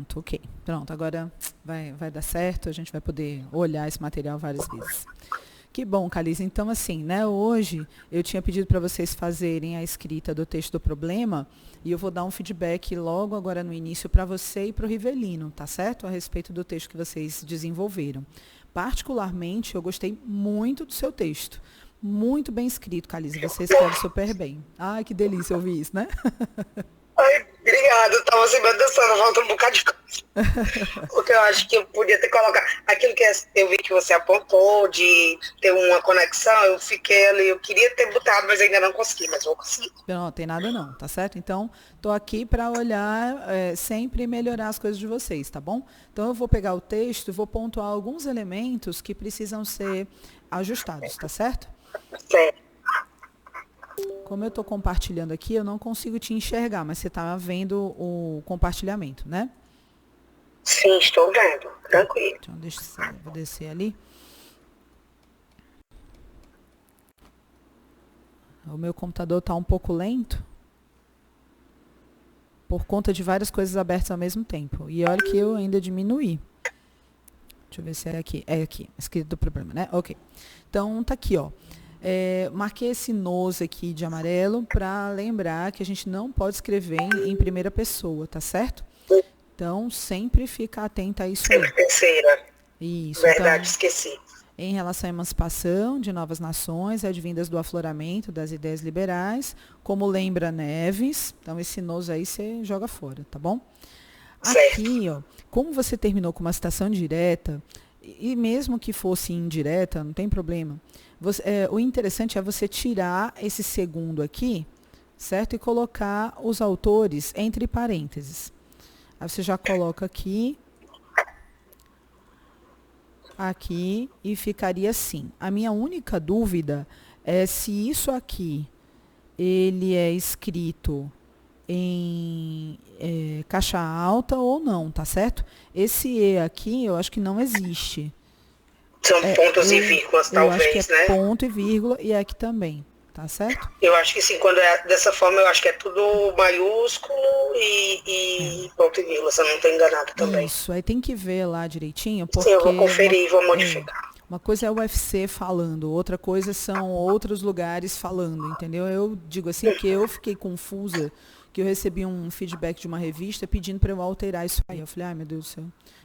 Pronto, ok. Pronto, agora vai dar certo, a gente vai poder olhar esse material várias vezes. Que bom, Calise. Então, assim, né, hoje eu tinha pedido para vocês fazerem a escrita do texto do problema e eu vou dar um feedback logo agora no início para você e para o Rivelino, tá certo? A respeito do texto que vocês desenvolveram. Particularmente, eu gostei muito do seu texto. Muito bem escrito, Calise. Você escreve super bem. Ai, que delícia ouvir isso, né? Ai, obrigada, eu tava assim, meu Deus do céu, falta um bocado de coisa. Porque eu acho que eu podia ter colocado aquilo que eu vi que você apontou, de ter uma conexão, eu fiquei ali, eu queria ter botado, mas ainda não consegui, mas vou conseguir. Não, tem nada não, tá certo? Então, estou aqui para olhar sempre melhorar as coisas de vocês, tá bom? Então, eu vou pegar o texto e vou pontuar alguns elementos que precisam ser ajustados, tá certo? Certo. Como eu estou compartilhando aqui, eu não consigo te enxergar, mas você está vendo o compartilhamento, né? Sim, estou vendo, tranquilo. Então, vou descer ali. O meu computador está um pouco lento por conta de várias coisas abertas ao mesmo tempo. E olha que eu ainda diminuí. Deixa eu ver se é aqui. É aqui, escrito do problema, né? Ok. Então, tá aqui, ó. Marquei esse nos aqui de amarelo para lembrar que a gente não pode escrever em primeira pessoa, tá certo? Então, sempre fica atenta a isso aí. Sempre terceira. Isso. Verdade, Então, esqueci. em relação à emancipação de novas nações, advindas do afloramento das ideias liberais, como lembra Neves, então esse nos aí você joga fora, tá bom? Certo. Aqui, ó, como você terminou com uma citação direta, e mesmo que fosse indireta, não tem problema, o interessante é você tirar esse segundo aqui, certo? E colocar os autores entre parênteses. Aí você já coloca aqui e ficaria assim. A minha única dúvida é se isso aqui ele é escrito em caixa alta ou não, tá certo? Esse E aqui eu acho que não existe. São pontos e vírgulas, Eu acho que é talvez, né? ponto e vírgula e aqui também, tá certo? Eu acho que sim, quando é dessa forma, eu acho que é tudo maiúsculo e ponto e vírgula, se eu não estou enganado também. Isso, aí tem que ver lá direitinho, Sim, eu vou porque conferir e vou modificar. uma coisa é o UFC falando, outra coisa são outros lugares falando, entendeu? Eu digo assim que eu fiquei confusa, que eu recebi um feedback de uma revista pedindo para eu alterar isso aí. Eu falei, ai meu Deus do céu.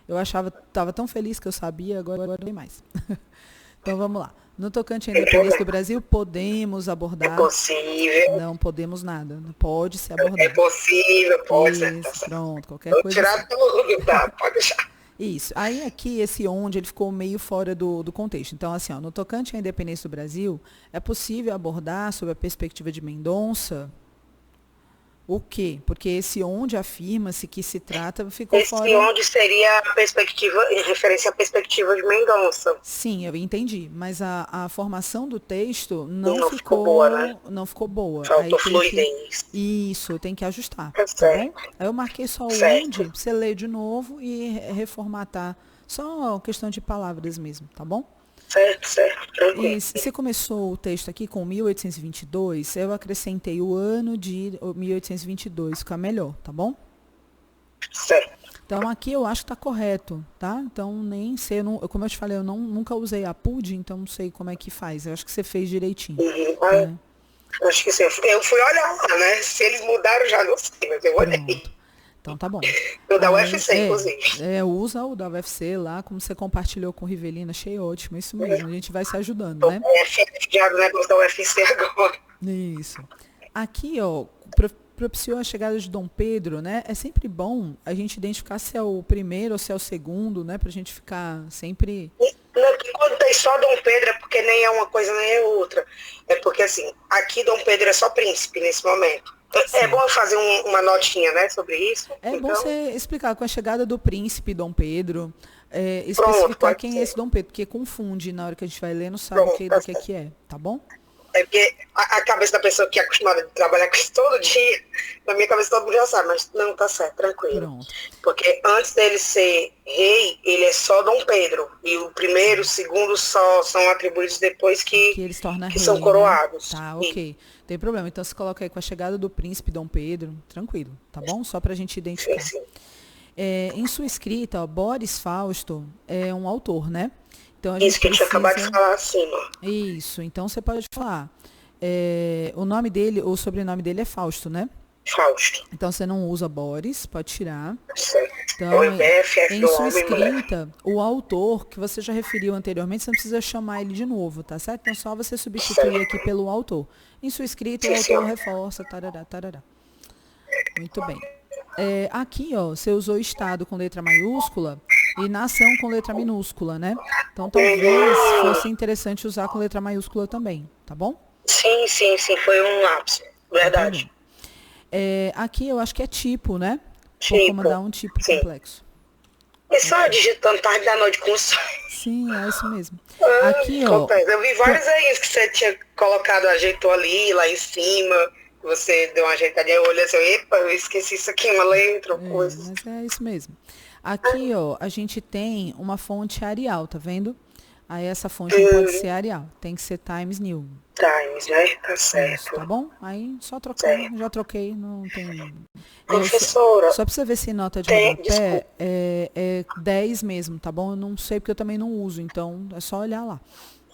Eu achava, estava tão feliz que eu sabia, agora não tem mais. Então vamos lá. No tocante à independência do Brasil, podemos abordar. É possível. Não podemos nada. Não pode ser abordado. É possível, pode ser. Isso, pronto, qualquer Vou coisa. tirar tudo, tá? Pode deixar. Isso. Aí aqui, esse onde, ele ficou meio fora do contexto. Então, assim, ó, no tocante à independência do Brasil, é possível abordar sob a perspectiva de Mendonça o quê? Porque esse onde afirma-se que se trata ficou Esse fora. onde seria a perspectiva, em referência à perspectiva de Mendonça. Sim, eu entendi. Mas a formação do texto não ficou boa, né? não ficou boa. Faltou Aí fluidez. Isso, tem que ajustar. Tá Tá certo. bom? Aí eu marquei só o Certo. onde, pra você ler de novo e reformatar. Só questão de palavras mesmo, tá bom? Certo, tranquilo. E você começou o texto aqui com 1822, eu acrescentei o ano de 1822, fica melhor, tá bom? Certo. Então aqui eu acho que está correto, tá? Então nem sei, como eu te falei, eu nunca usei a PUD, então não sei como é que faz. Eu acho que você fez direitinho. Uhum. Acho que sim. Eu fui olhar lá, né? Se eles mudaram, já não sei, mas eu olhei. Pronto. Então tá bom. O da UFC, inclusive. Usa o da UFC lá, como você compartilhou com o Rivelino, achei ótimo, isso mesmo. A gente vai se ajudando, né? Já o negócio da UFC agora. Isso. Aqui, ó, propiciou a chegada de Dom Pedro, né? É sempre bom a gente identificar se é o primeiro ou se é o segundo, né? Pra gente ficar sempre... Quando tem só Dom Pedro é porque nem é uma coisa nem é outra. É porque, assim, aqui Dom Pedro é só príncipe nesse momento. Sim. É bom fazer uma notinha, né, sobre isso. É bom você explicar com a chegada do príncipe Dom Pedro, Pronto, especificar quem é esse Dom Pedro, porque confunde na hora que a gente vai ler, não sabe Pronto, do que é, tá bom? É porque a cabeça da pessoa que é acostumada a trabalhar com isso todo dia, na minha cabeça todo mundo já sabe, mas não, tá certo, tranquilo. Pronto. Porque antes dele ser rei, ele é só Dom Pedro. E o primeiro, o segundo só são atribuídos depois que eles tornam que rei, são coroados. Né? Tá, ok. Tem problema. Então você coloca aí com a chegada do príncipe Dom Pedro, tranquilo, tá bom? Só pra gente identificar. Sim. Em sua escrita, ó, Boris Fausto é um autor, né? Então a Isso gente que eu tinha acabado de precisa... falar acima. Isso, então você pode falar. O nome dele, o sobrenome dele é Fausto, né? Fausto. Então você não usa Boris, pode tirar. Certo. Então, Oi, BFF em do sua homem, mulher. escrita, o autor que você já referiu anteriormente, você não precisa chamar ele de novo, tá certo? Então, só você substituir aqui pelo autor. Em sua escrita, o Sim, autor senhor. reforça, tarará, tarará. Muito bem. Aqui, ó, você usou Estado com letra maiúscula e nação com letra minúscula, né? Então, talvez fosse interessante usar com letra maiúscula também, tá bom? Sim, foi um lapso. Então, tá Verdade. bom. Aqui eu acho que é tipo, né? Por Tipo, comandar um tipo sim. complexo. E só digitando tarde da noite com som. Sim, é isso mesmo. Aqui, ó. Acontece. Eu vi vários aí que você tinha colocado, ajeitou ali, lá em cima. Você deu uma ajeitadinha, eu olhei assim, epa, eu esqueci isso aqui, uma letra, ou coisa. Mas é isso mesmo. Aqui, ó, a gente tem uma fonte Arial, tá vendo? Aí essa fonte não pode ser Arial, tem que ser Times New. Times, né? Tá Isso, certo. tá bom? Aí só trocar, Certo. já troquei, não tem... Professora, Só pra você ver se nota de desculpa. rodapé é 10 mesmo, tá bom? Eu não sei porque eu também não uso, então é só olhar lá.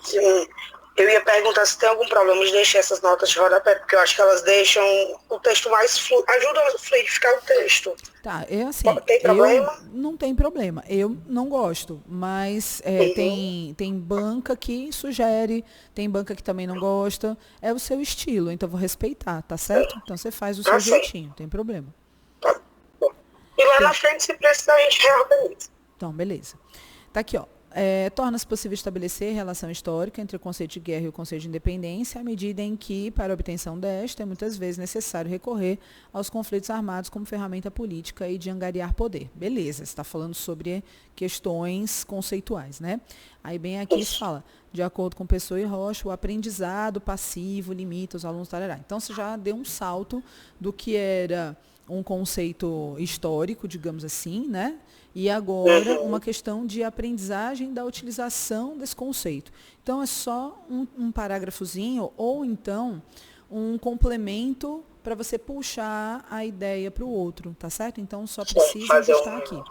Sim. Eu ia perguntar se tem algum problema de deixar essas notas de rodapé, porque eu acho que elas deixam o texto mais ajudam a fluidificar o texto. Tá, assim, Tem problema? não tem problema, eu não gosto, mas tem banca que sugere, tem banca que também não gosta, é o seu estilo, então eu vou respeitar, tá certo? Então você faz o seu jeitinho, não tem problema. Tá bom. E lá na frente, se precisar, a gente reorganiza. Então, beleza. Tá aqui, ó. Torna-se possível estabelecer relação histórica entre o conceito de guerra e o conceito de independência, à medida em que, para a obtenção desta, é muitas vezes necessário recorrer aos conflitos armados como ferramenta política e de angariar poder. Beleza, você está falando sobre questões conceituais, né? Aí bem aqui se fala, de acordo com Pessoa e Rocha, o aprendizado passivo limita os alunos, tarará. Então, você já deu um salto do que era um conceito histórico, digamos assim, né? E agora uma questão de aprendizagem da utilização desse conceito. Então, é só um parágrafozinho ou então um complemento para você puxar a ideia para o outro, tá certo? Então, só precisa ajustar aqui.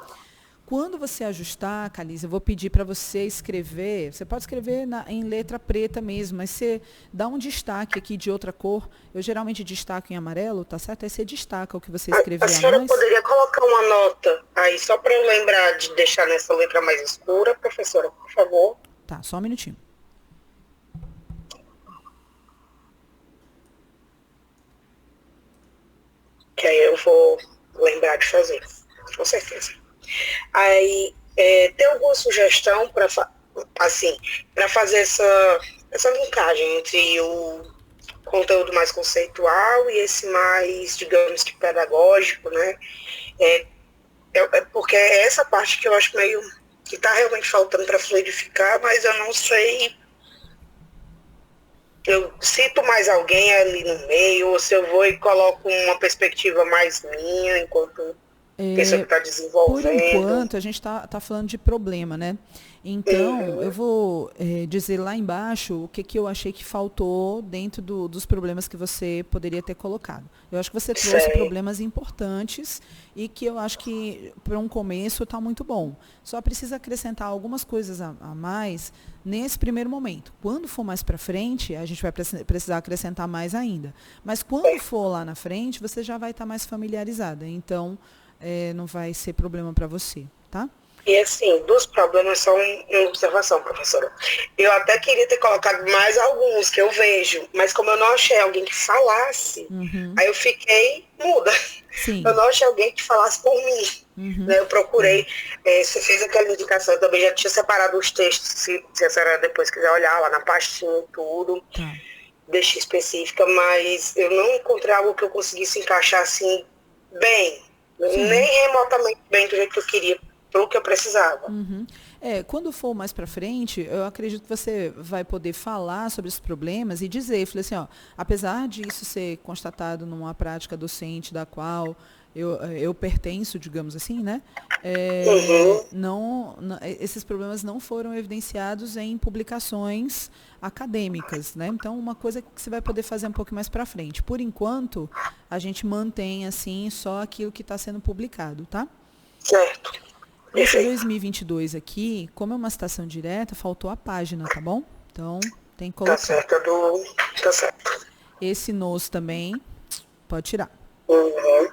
Quando você ajustar, Calise, eu vou pedir para você escrever, você pode escrever em letra preta mesmo, mas você dá um destaque aqui de outra cor, eu geralmente destaco em amarelo, tá certo? Aí você destaca o que você escreveu A senhora a mais. poderia colocar uma nota aí, só para eu lembrar de deixar nessa letra mais escura, professora, por favor? Tá, só um minutinho. Que aí eu vou lembrar de fazer, com certeza. Aí, tem alguma sugestão para fazer essa linkagem entre o conteúdo mais conceitual e esse mais, digamos que pedagógico, né? Porque é essa parte que eu acho meio que está realmente faltando para fluidificar, mas eu não sei. Eu cito mais alguém ali no meio, ou se eu vou e coloco uma perspectiva mais minha, enquanto pessoa que está desenvolvendo. Por enquanto, a gente está falando de problema, né? Então, eu vou dizer lá embaixo o que eu achei que faltou dentro dos problemas que você poderia ter colocado. Eu acho que você trouxe problemas importantes e que eu acho que, para um começo, está muito bom. Só precisa acrescentar algumas coisas a mais nesse primeiro momento. Quando for mais para frente, a gente vai precisar acrescentar mais ainda. Mas quando for lá na frente, você já vai estar mais familiarizada. Então, não vai ser problema para você, tá? E assim, dos problemas, só uma observação, professora. Eu até queria ter colocado mais alguns que eu vejo, mas como eu não achei alguém que falasse, aí eu fiquei muda. Sim. Eu não achei alguém que falasse por mim. Né? Eu procurei, você fez aquela indicação, eu também já tinha separado os textos, se a senhora depois quiser olhar lá na pastinha e tudo, deixei específica, mas eu não encontrei algo que eu conseguisse encaixar assim, bem, nem remotamente bem do jeito que eu queria, pelo que eu precisava. Quando for mais para frente, eu acredito que você vai poder falar sobre esses problemas e dizer, falei assim, ó, apesar disso ser constatado numa prática docente da qual eu pertenço, digamos assim, né? Esses problemas não foram evidenciados em publicações acadêmicas, né? Então, uma coisa que você vai poder fazer um pouco mais para frente. Por enquanto, a gente mantém, assim, só aquilo que está sendo publicado, tá? Certo. Esse Perfeito. 2022 aqui, como é uma citação direta, faltou a página, tá bom? Então, tem que Tá colocar. certo, tá certo. Esse nos também, pode tirar. Uhum.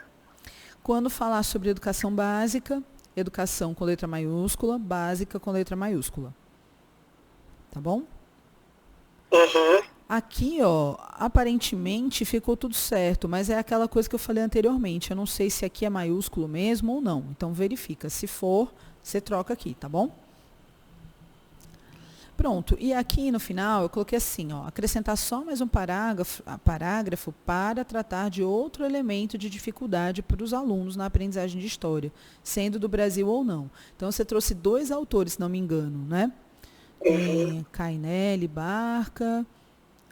Quando falar sobre educação básica, educação com letra maiúscula, básica com letra maiúscula. Tá bom? Uhum. Aqui, ó, aparentemente ficou tudo certo, mas é aquela coisa que eu falei anteriormente. Eu não sei se aqui é maiúsculo mesmo ou não. Então, verifica. Se for, você troca aqui, tá bom? Pronto. E aqui no final eu coloquei assim, ó, acrescentar só mais um parágrafo para tratar de outro elemento de dificuldade para os alunos na aprendizagem de história, sendo do Brasil ou não. Então, você trouxe 2 autores, se não me engano, né? Uhum. Cainelli, Barca.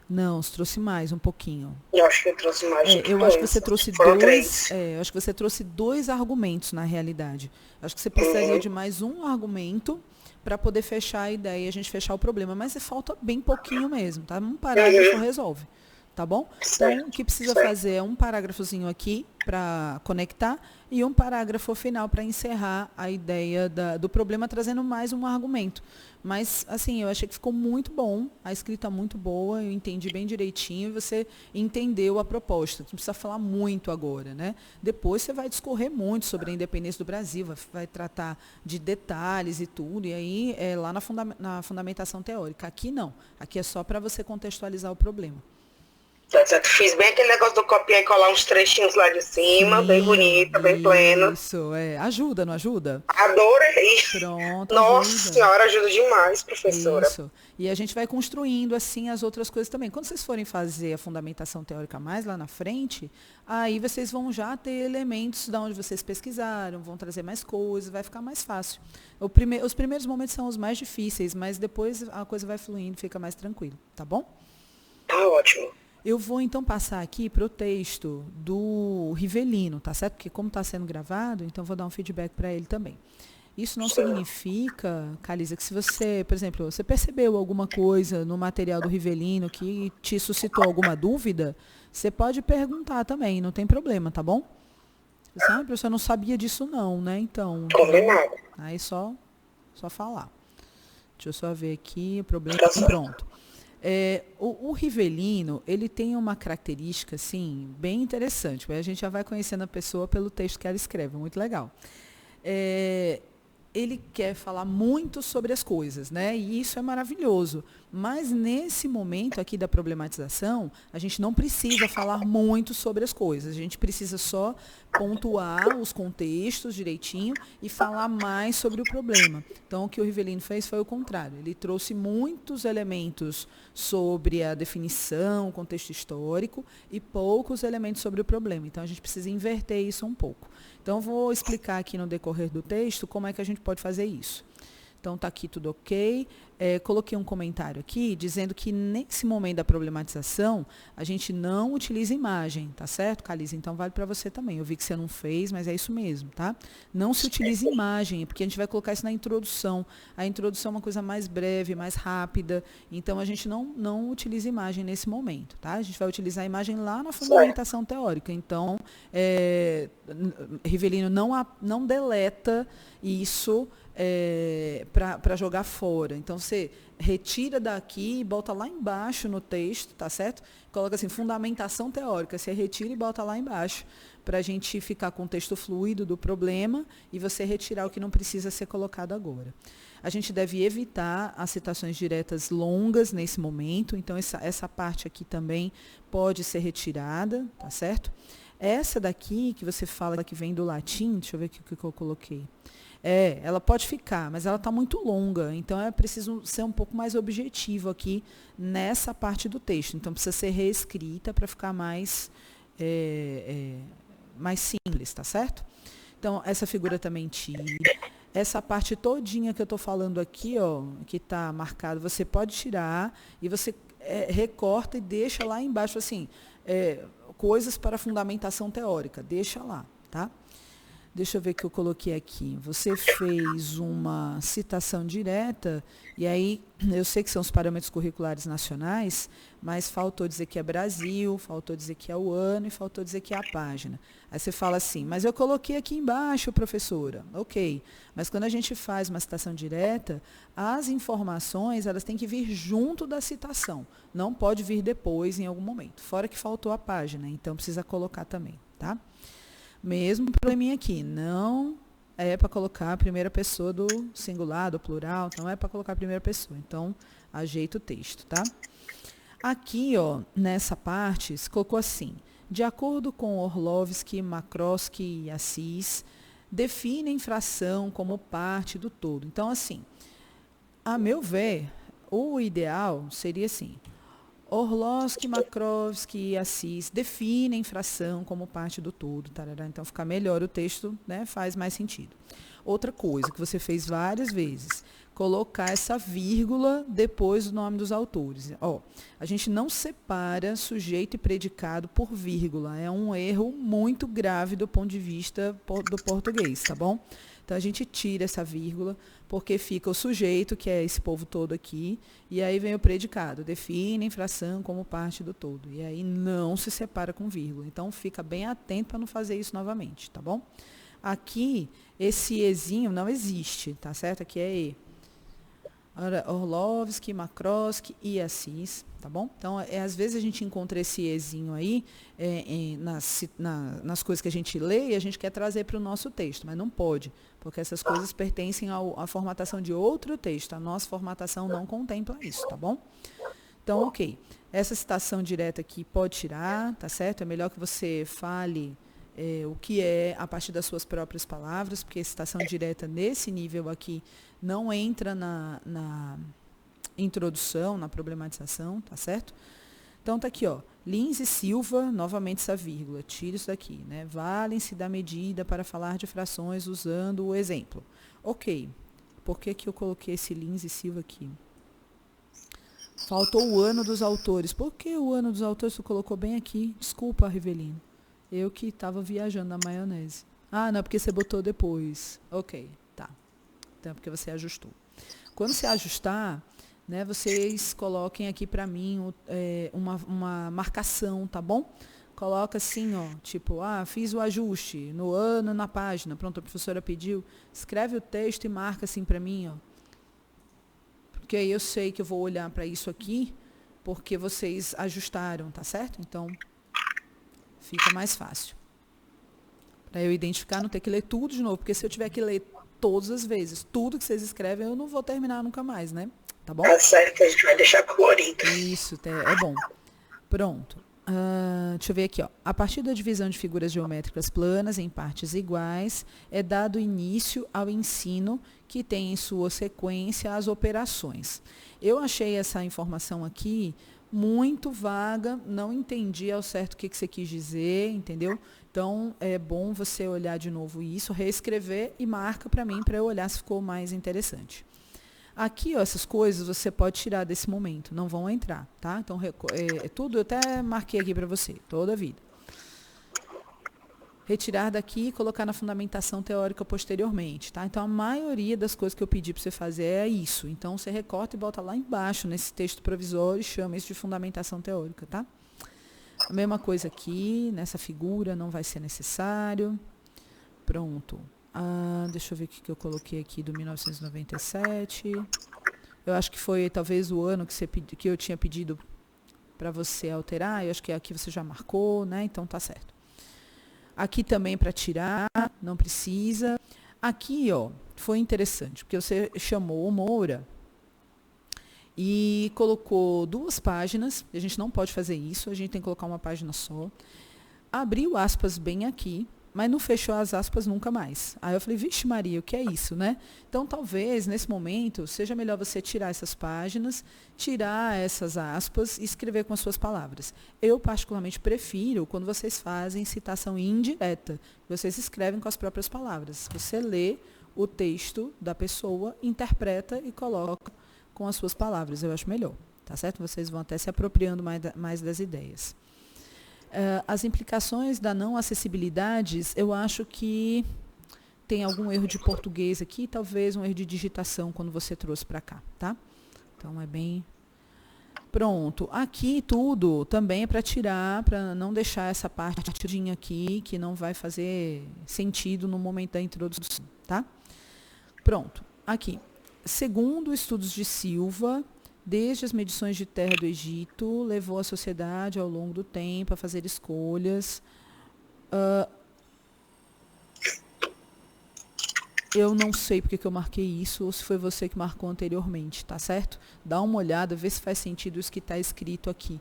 Não, você trouxe mais um pouquinho. Eu acho que eu trouxe mais do que Eu acho que você 2. trouxe Foram dois, 3. eu acho que você trouxe 2 argumentos na realidade. Acho que você precisaria Uhum. de mais um argumento para poder fechar a ideia e a gente fechar o problema. Mas falta bem pouquinho mesmo, tá? Um parágrafo Uhum. resolve, tá bom? Então, o Certo. que precisa Certo. fazer é um parágrafozinho aqui para conectar e um parágrafo final para encerrar a ideia do problema, trazendo mais um argumento. Mas, assim, eu achei que ficou muito bom, a escrita muito boa, eu entendi bem direitinho, você entendeu a proposta. Não precisa falar muito agora, né? Depois você vai discorrer muito sobre a independência do Brasil, vai tratar de detalhes e tudo, e aí é lá na fundamentação teórica. Aqui não, aqui é só para você contextualizar o problema. Tá certo. Fiz bem aquele negócio do copiar e colar uns trechinhos lá de cima, bem Sim, bonita, bem plena. isso, ajuda, não ajuda? Adorei. Pronto, Nossa ajuda. senhora, ajuda demais, professora. Isso. E a gente vai construindo assim as outras coisas também. Quando vocês forem fazer a fundamentação teórica mais lá na frente, aí vocês vão já ter elementos de onde vocês pesquisaram, vão trazer mais coisas, vai ficar mais fácil. Os primeiros momentos são os mais difíceis, mas depois a coisa vai fluindo, fica mais tranquilo, tá bom? Tá ótimo. Eu vou então passar aqui para o texto do Rivelino, tá certo? Porque como está sendo gravado, então vou dar um feedback para ele também. Isso não Certo. significa, Calisa, que se você, por exemplo, você percebeu alguma coisa no material do Rivelino que te suscitou alguma dúvida, você pode perguntar também, não tem problema, tá bom? Você, professor, eu não sabia disso não, né? Então, Combinado. aí só falar. Deixa eu só ver aqui o problema. Tá certo. Pronto. O Rivelino, ele tem uma característica, assim, bem interessante. A gente já vai conhecendo a pessoa pelo texto que ela escreve, muito legal. Ele quer falar muito sobre as coisas, né? E isso é maravilhoso. Mas nesse momento aqui da problematização, a gente não precisa falar muito sobre as coisas. A gente precisa só pontuar os contextos direitinho e falar mais sobre o problema. Então, o que o Rivelino fez foi o contrário. Ele trouxe muitos elementos sobre a definição, o contexto histórico, e poucos elementos sobre o problema. Então, a gente precisa inverter isso um pouco. Então, vou explicar aqui no decorrer do texto como é que a gente pode fazer isso. Então, está aqui tudo ok. Coloquei um comentário aqui dizendo que nesse momento da problematização, a gente não utiliza imagem, tá certo, Calisa? Então, vale para você também. Eu vi que você não fez, mas é isso mesmo, tá? Não se utiliza imagem, porque a gente vai colocar isso na introdução. A introdução é uma coisa mais breve, mais rápida. Então, a gente não utiliza imagem nesse momento, tá? A gente vai utilizar a imagem lá na fundamentação teórica. Então, Rivelino não deleta isso para jogar fora. Então, você retira daqui e bota lá embaixo no texto, tá certo? Coloca assim, fundamentação teórica. Você retira e bota lá embaixo, para a gente ficar com o texto fluido do problema e você retirar o que não precisa ser colocado agora. A gente deve evitar as citações diretas longas nesse momento, então essa parte aqui também pode ser retirada, tá certo? Essa daqui que você fala que vem do latim, deixa eu ver aqui o que eu coloquei. Ela pode ficar, mas ela está muito longa, então é preciso ser um pouco mais objetivo aqui nessa parte do texto. Então, precisa ser reescrita para ficar mais simples, tá certo? Então, essa figura também tira. Essa parte todinha que eu estou falando aqui, ó, que está marcado, você pode tirar e você recorta e deixa lá embaixo, assim, coisas para fundamentação teórica, deixa lá, tá? Deixa eu ver o que eu coloquei aqui. Você fez uma citação direta, e aí eu sei que são os parâmetros curriculares nacionais, mas faltou dizer que é Brasil, faltou dizer que é o ano e faltou dizer que é a página. Aí você fala assim, mas eu coloquei aqui embaixo, professora. Ok, mas quando a gente faz uma citação direta, as informações elas têm que vir junto da citação, não pode vir depois em algum momento. Fora que faltou a página, então precisa colocar também, tá? Mesmo probleminha aqui, não é para colocar a primeira pessoa do singular, do plural, não é para colocar a primeira pessoa. Então, ajeita o texto, tá? Aqui, ó, nessa parte, se colocou assim, de acordo com Orlovsky, Makrosky e Assis, definem fração como parte do todo. Então, assim, a meu ver, o ideal seria assim, Orlovsky, Makrosky e Assis definem fração como parte do todo. Tarará. Então, fica melhor o texto, né? Faz mais sentido. Outra coisa que você fez várias vezes, colocar essa vírgula depois do nome dos autores. Ó, a gente não separa sujeito e predicado por vírgula. É um erro muito grave do ponto de vista do português, tá bom? Então, a gente tira essa vírgula, porque fica o sujeito, que é esse povo todo aqui, e aí vem o predicado, define fração como parte do todo. E aí não se separa com vírgula. Então, fica bem atento para não fazer isso novamente, tá bom? Aqui, esse ezinho não existe, tá certo? Aqui é e. Orlovsky, Makrosky e Assis, tá bom? Então, às vezes a gente encontra esse ezinho aí nas coisas que a gente lê e a gente quer trazer para o nosso texto, mas não pode, porque essas coisas pertencem à formatação de outro texto. A nossa formatação não contempla isso, tá bom? Então, ok. Essa citação direta aqui pode tirar, tá certo? É melhor que você fale o que é a partir das suas próprias palavras, porque citação direta nesse nível aqui não entra na introdução, na problematização, tá certo? Então, tá aqui, ó, Lins e Silva, novamente essa vírgula, tira isso daqui, né? Valem-se da medida para falar de frações usando o exemplo. Ok, por que que eu coloquei esse Lins e Silva aqui? Faltou o ano dos autores. Por que o ano dos autores você colocou bem aqui? Desculpa, Rivelino. Eu que estava viajando na maionese. Ah, não, porque você botou depois. Ok, tá. Então, porque você ajustou. Quando você ajustar, né, vocês coloquem aqui para mim uma marcação, tá bom? Coloca assim, ó, tipo, fiz o ajuste no ano, na página. Pronto, a professora pediu. Escreve o texto e marca assim para mim, ó. Porque aí eu sei que eu vou olhar para isso aqui, porque vocês ajustaram, tá certo? Então, fica mais fácil. Para eu identificar, não ter que ler tudo de novo, porque se eu tiver que ler todas as vezes, tudo que vocês escrevem, eu não vou terminar nunca mais, né? Tá bom? Tá certo, a gente vai deixar colorido. Isso, é bom. Pronto. Deixa eu ver aqui, ó. A partir da divisão de figuras geométricas planas em partes iguais, é dado início ao ensino que tem em sua sequência as operações. Eu achei essa informação aqui muito vaga, não entendi ao certo o que você quis dizer, entendeu? Então, é bom você olhar de novo isso, reescrever e marca para mim, para eu olhar se ficou mais interessante. Aqui, ó, essas coisas você pode tirar desse momento, não vão entrar, tá? Então, tudo eu até marquei aqui para você, toda a vida. Retirar daqui e colocar na fundamentação teórica posteriormente, tá? Então, a maioria das coisas que eu pedi para você fazer é isso. Então, você recorta e bota lá embaixo, nesse texto provisório, e chama isso de fundamentação teórica, tá? A mesma coisa aqui, nessa figura, não vai ser necessário. Pronto. Deixa eu ver o que eu coloquei aqui do 1997. Eu acho que foi talvez o ano que eu tinha pedido para você alterar. Eu acho que aqui você já marcou, né? Então tá certo. Aqui também para tirar, não precisa. Aqui, ó, foi interessante, porque você chamou o Moura e colocou 2 páginas. A gente não pode fazer isso, a gente tem que colocar uma página só. Abriu aspas bem aqui, mas não fechou as aspas nunca mais. Aí eu falei, vixe Maria, o que é isso, né? Então, talvez, nesse momento, seja melhor você tirar essas páginas, tirar essas aspas e escrever com as suas palavras. Eu, particularmente, prefiro quando vocês fazem citação indireta. Vocês escrevem com as próprias palavras. Você lê o texto da pessoa, interpreta e coloca com as suas palavras. Eu acho melhor, tá certo? Vocês vão até se apropriando mais das ideias. As implicações da não acessibilidade, eu acho que tem algum erro de português aqui, talvez um erro de digitação quando você trouxe para cá, tá? Então, é bem... Pronto. Aqui tudo também é para tirar, para não deixar essa parte aqui, que não vai fazer sentido no momento da introdução, tá? Pronto. Aqui. Segundo estudos de Silva, desde as medições de terra do Egito, levou a sociedade ao longo do tempo a fazer escolhas. Eu não sei porque que eu marquei isso, ou se foi você que marcou anteriormente, tá certo? Dá uma olhada, vê se faz sentido isso que está escrito aqui.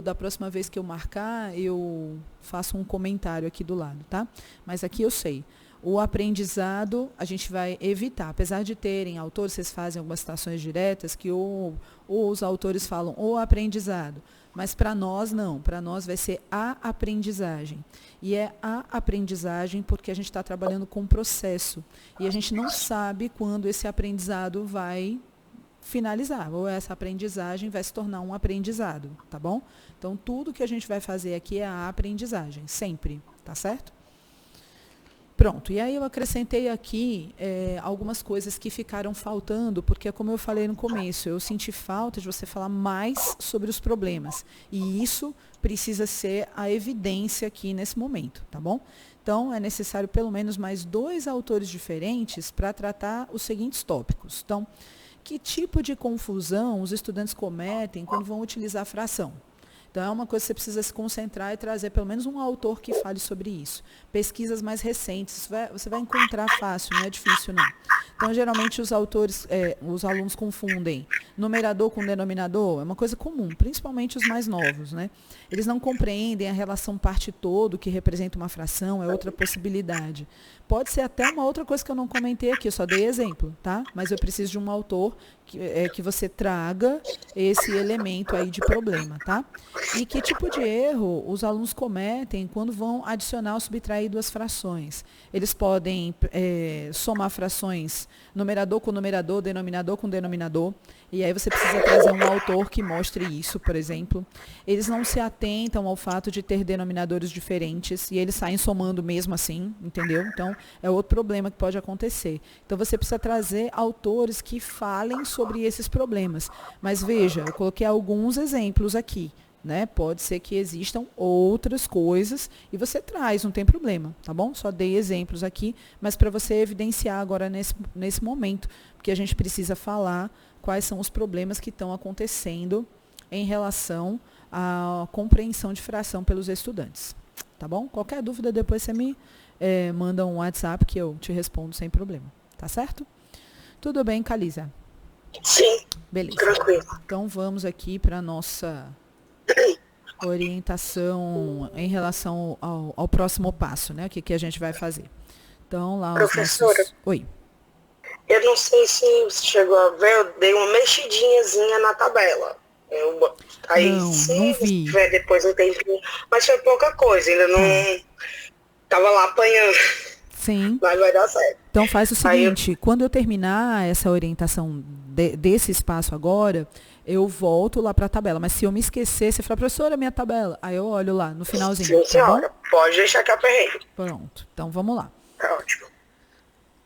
Da próxima vez que eu marcar, eu faço um comentário aqui do lado, tá? Mas aqui eu sei. O aprendizado a gente vai evitar. Apesar de terem autores, vocês fazem algumas citações diretas que ou os autores falam o aprendizado. Mas para nós não, para nós vai ser a aprendizagem. E é a aprendizagem porque a gente está trabalhando com processo. E a gente não sabe quando esse aprendizado vai finalizar, ou essa aprendizagem vai se tornar um aprendizado, tá bom? Então, tudo que a gente vai fazer aqui é a aprendizagem, sempre, tá certo? Pronto, e aí eu acrescentei aqui algumas coisas que ficaram faltando, porque como eu falei no começo, eu senti falta de você falar mais sobre os problemas. E isso precisa ser a evidência aqui nesse momento, tá bom? Então, é necessário pelo menos mais 2 autores diferentes para tratar os seguintes tópicos. Então, que tipo de confusão os estudantes cometem quando vão utilizar a fração? Então, é uma coisa que você precisa se concentrar e trazer pelo menos um autor que fale sobre isso. Pesquisas mais recentes, você vai encontrar fácil, não é difícil não. Então, geralmente os alunos confundem numerador com denominador, é uma coisa comum, principalmente os mais novos, né? Eles não compreendem a relação parte-todo, que representa uma fração, é outra possibilidade. Pode ser até uma outra coisa que eu não comentei aqui, eu só dei exemplo, tá? Mas eu preciso de um autor que você traga esse elemento aí de problema, tá? E que tipo de erro os alunos cometem quando vão adicionar ou subtrair 2 frações? Eles podem somar frações numerador com numerador, denominador com denominador, e aí você precisa trazer um autor que mostre isso, por exemplo. Eles não se atentam ao fato de ter denominadores diferentes, e eles saem somando mesmo assim, entendeu? Então, é outro problema que pode acontecer. Então, você precisa trazer autores que falem sobre esses problemas. Mas veja, eu coloquei alguns exemplos aqui. Né? Pode ser que existam outras coisas e você traz, não tem problema, tá bom? Só dei exemplos aqui, mas para você evidenciar agora nesse momento, porque a gente precisa falar quais são os problemas que estão acontecendo em relação à compreensão de fração pelos estudantes, tá bom? Qualquer dúvida depois você me manda um WhatsApp que eu te respondo sem problema, tá certo? Tudo bem, Calisa? Sim. Beleza. Tranquilo. Então vamos aqui para a nossa orientação em relação ao próximo passo, né? O que a gente vai fazer. Então, lá Professora, Oi. Eu não sei se você chegou a ver, eu dei uma mexidinhazinha na tabela. Aí, não vi. Tiver depois um tempinho, mas foi pouca coisa, ainda não tava lá apanhando. Sim. Mas vai dar certo. Então faz o seguinte, quando eu terminar essa orientação desse espaço agora, eu volto lá para a tabela. Mas se eu me esquecer, você fala, professora, minha tabela. Aí eu olho lá no finalzinho. Sim, senhora. Tá, pode deixar que eu aperrei. Pronto. Então vamos lá. Tá ótimo.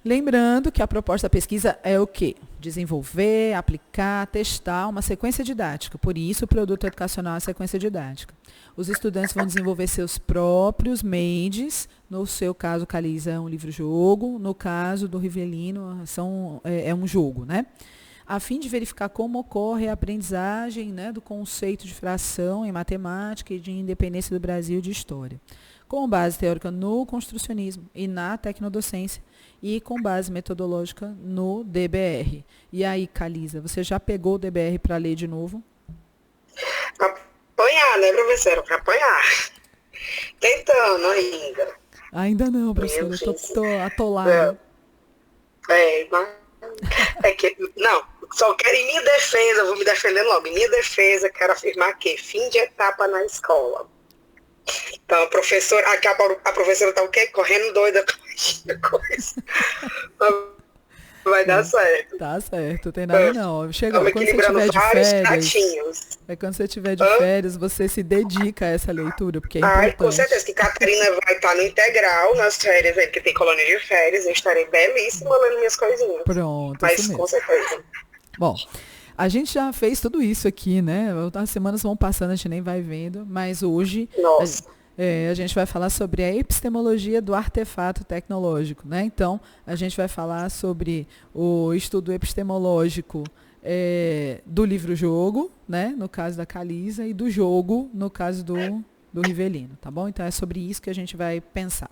Lembrando que a proposta da pesquisa é o quê? Desenvolver, aplicar, testar uma sequência didática. Por isso, o produto educacional é a sequência didática. Os estudantes vão desenvolver seus próprios MADES. No seu caso, Calisa, é um livro-jogo. No caso do Rivelino, é um jogo, né? A fim de verificar como ocorre a aprendizagem, né, do conceito de fração em matemática e de independência do Brasil de história. Com base teórica no construcionismo e na tecnodocência e com base metodológica no DBR. E aí, Calisa, você já pegou o DBR para ler de novo? Apanhar, né, professora? Para apanhar. Tentando ainda. Ainda não, professora. Eu tô atolada. Mas... não, só quero em minha defesa, vou me defendendo logo. Em minha defesa, quero afirmar que fim de etapa na escola. Então, a professora tá o quê? Correndo doida com a coisa. Vai dar certo. Tá certo, tem nada não. Chega, Estamos quando você equilibrando tiver de vários férias, pratinhos. quando você tiver de férias, você se dedica a essa leitura, porque é Ai, com importante. certeza que Catarina vai estar no integral nas férias, aí, porque tem colônia de férias, eu estarei belíssima lendo minhas coisinhas. Pronto, isso Mas com mesmo. certeza. Bom, a gente já fez tudo isso aqui, né? As semanas vão passando, a gente nem vai vendo, mas hoje Nossa. a gente vai falar sobre a epistemologia do artefato tecnológico, né? Então, a gente vai falar sobre o estudo epistemológico do livro-jogo, né? No caso da Calisa, e do jogo, no caso do Rivelino, tá bom? Então, é sobre isso que a gente vai pensar.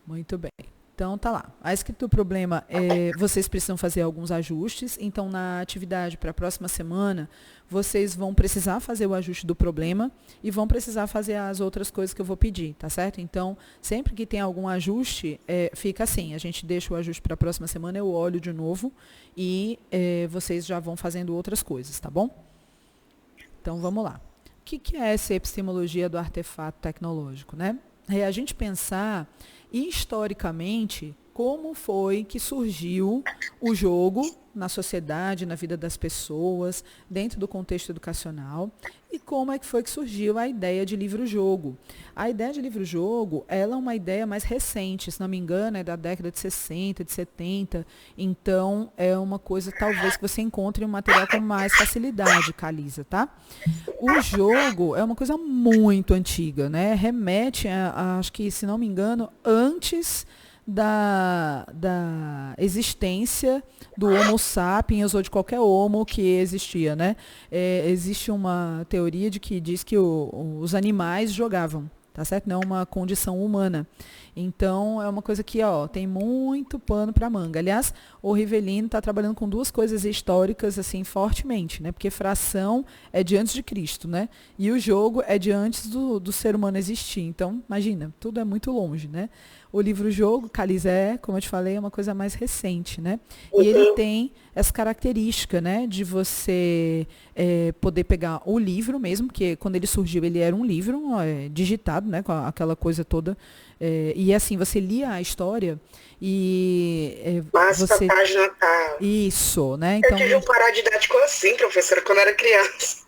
Muito bem. Então, tá lá. A escrita do problema, vocês precisam fazer alguns ajustes. Então, na atividade para a próxima semana, vocês vão precisar fazer o ajuste do problema e vão precisar fazer as outras coisas que eu vou pedir, tá certo? Então, sempre que tem algum ajuste, fica assim. A gente deixa o ajuste para a próxima semana, eu olho de novo e vocês já vão fazendo outras coisas, tá bom? Então, vamos lá. O que é essa epistemologia do artefato tecnológico, né? É a gente pensar historicamente como foi que surgiu o jogo na sociedade, na vida das pessoas, dentro do contexto educacional, e como é que foi que surgiu a ideia de livro-jogo. A ideia de livro-jogo, ela é uma ideia mais recente, se não me engano, é da década de 60, de 70, então é uma coisa talvez que você encontre um material com mais facilidade, Calisa, tá? O jogo é uma coisa muito antiga, né? Remete acho que, se não me engano, antes da existência do Homo sapiens ou de qualquer Homo que existia, né? Existe uma teoria de que diz que os animais jogavam, tá certo? Não é uma condição humana. Então, é uma coisa que, tem muito pano para manga. Aliás, o Rivelino está trabalhando com duas coisas históricas, assim, fortemente, né? Porque fração é de antes de Cristo, né? E o jogo é de antes do ser humano existir. Então, imagina, tudo é muito longe, né? O livro-jogo, Calisa, como eu te falei, é uma coisa mais recente, né? E ele tem essa característica, né? De você poder pegar o livro mesmo, porque quando ele surgiu, ele era um livro digitado, né? Com aquela coisa toda. E assim, você lia a história e Basta página tal. Isso, né? Eu Então, tive um paradidático assim, professora, quando era criança.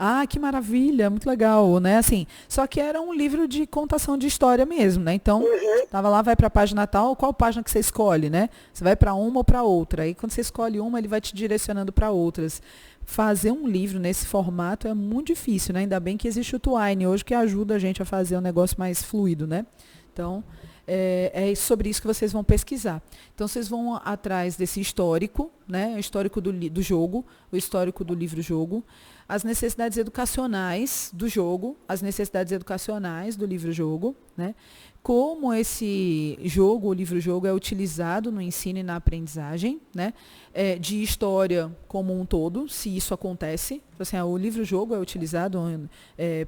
ah, que maravilha, muito legal, né? Assim, só que era um livro de contação de história mesmo, né? Então, tava lá, vai para a página tal, qual página que você escolhe, né? Você vai para uma ou para outra. Aí, quando você escolhe uma, ele vai te direcionando para outras. Fazer um livro nesse formato é muito difícil, né? Ainda bem que existe o Twine hoje que ajuda a gente a fazer um negócio mais fluido, né? Então, é sobre isso que vocês vão pesquisar. Então, vocês vão atrás desse histórico, né? O histórico do jogo, o histórico do livro-jogo, as necessidades educacionais do jogo, as necessidades educacionais do livro-jogo, né? Como esse jogo, o livro-jogo, é utilizado no ensino e na aprendizagem, né? De história como um todo, se isso acontece. Assim, o livro-jogo é utilizado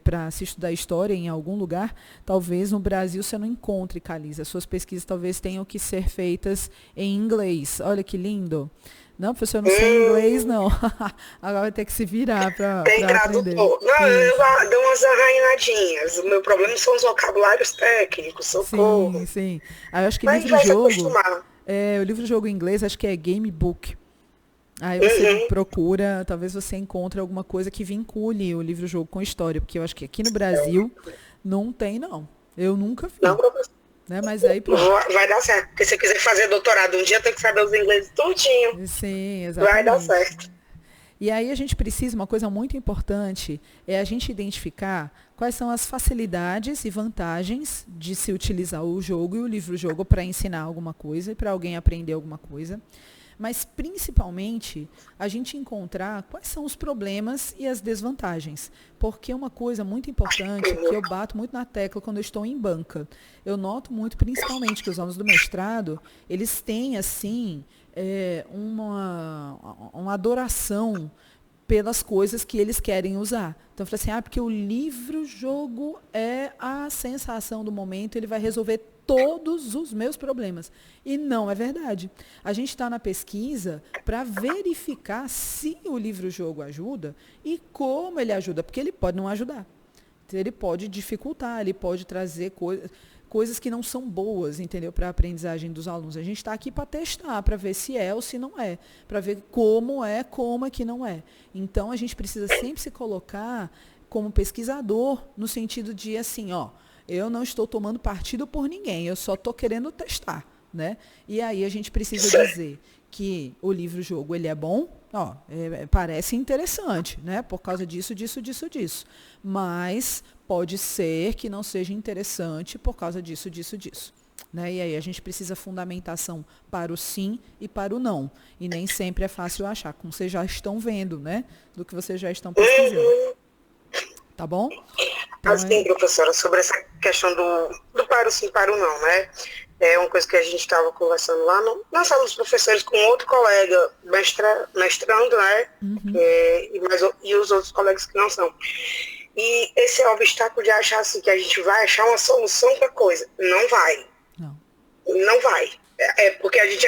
para se estudar história em algum lugar. Talvez no Brasil você não encontre, Calisa. Suas pesquisas talvez tenham que ser feitas em inglês. Olha que lindo. Não, professor, eu não sei inglês, não. Agora vai ter que se virar para Tem aprender. tradutor. Não, eu dou umas arranhadinhas. O meu problema são os vocabulários técnicos, socorro. Sim, sim. Aí eu acho que Mas vai se livro-jogo, acostumar. o livro-jogo em inglês, acho que é game book. Aí você procura, talvez você encontre alguma coisa que vincule o livro-jogo com história, porque eu acho que aqui no Brasil não tem, não. Eu nunca vi. Não, professor. Né? Mas aí pronto. Vai dar certo. Porque se eu quiser fazer doutorado um dia, eu tenho que saber os ingleses tudinho. Sim, exatamente. Vai dar certo. E aí a gente precisa, uma coisa muito importante, é a gente identificar quais são as facilidades e vantagens de se utilizar o jogo e o livro-jogo para ensinar alguma coisa e para alguém aprender alguma coisa. Mas, principalmente, a gente encontrar quais são os problemas e as desvantagens. Porque uma coisa muito importante, que eu bato muito na tecla quando eu estou em banca, eu noto muito, principalmente, que os alunos do mestrado, eles têm, assim, uma adoração pelas coisas que eles querem usar. Então, eu falei assim, porque o livro-jogo é a sensação do momento, ele vai resolver todos os meus problemas. E não é verdade. A gente está na pesquisa para verificar se o livro-jogo ajuda e como ele ajuda, porque ele pode não ajudar. Ele pode dificultar, ele pode trazer coisas que não são boas, entendeu? Para a aprendizagem dos alunos. A gente está aqui para testar, para ver se é ou se não é, para ver como é que não é. Então, a gente precisa sempre se colocar como pesquisador, no sentido de, assim, ó, eu não estou tomando partido por ninguém, eu só estou querendo testar, né? E aí a gente precisa dizer que o livro-jogo, ele é bom, ó, parece interessante, né? Por causa disso, disso. Mas pode ser que não seja interessante por causa disso. Né? E aí a gente precisa fundamentação para o sim e para o não. E nem sempre é fácil achar, como vocês já estão vendo, né? Do que vocês já estão pesquisando. Tá bom? Então, assim, professora, sobre essa questão do para o sim, para o não, né? É uma coisa que a gente estava conversando lá na sala dos professores com outro colega mestrando, né? Uhum. E os outros colegas que não são. E esse é o obstáculo de achar assim, que a gente vai achar uma solução para a coisa. Não vai. Não vai. Porque a gente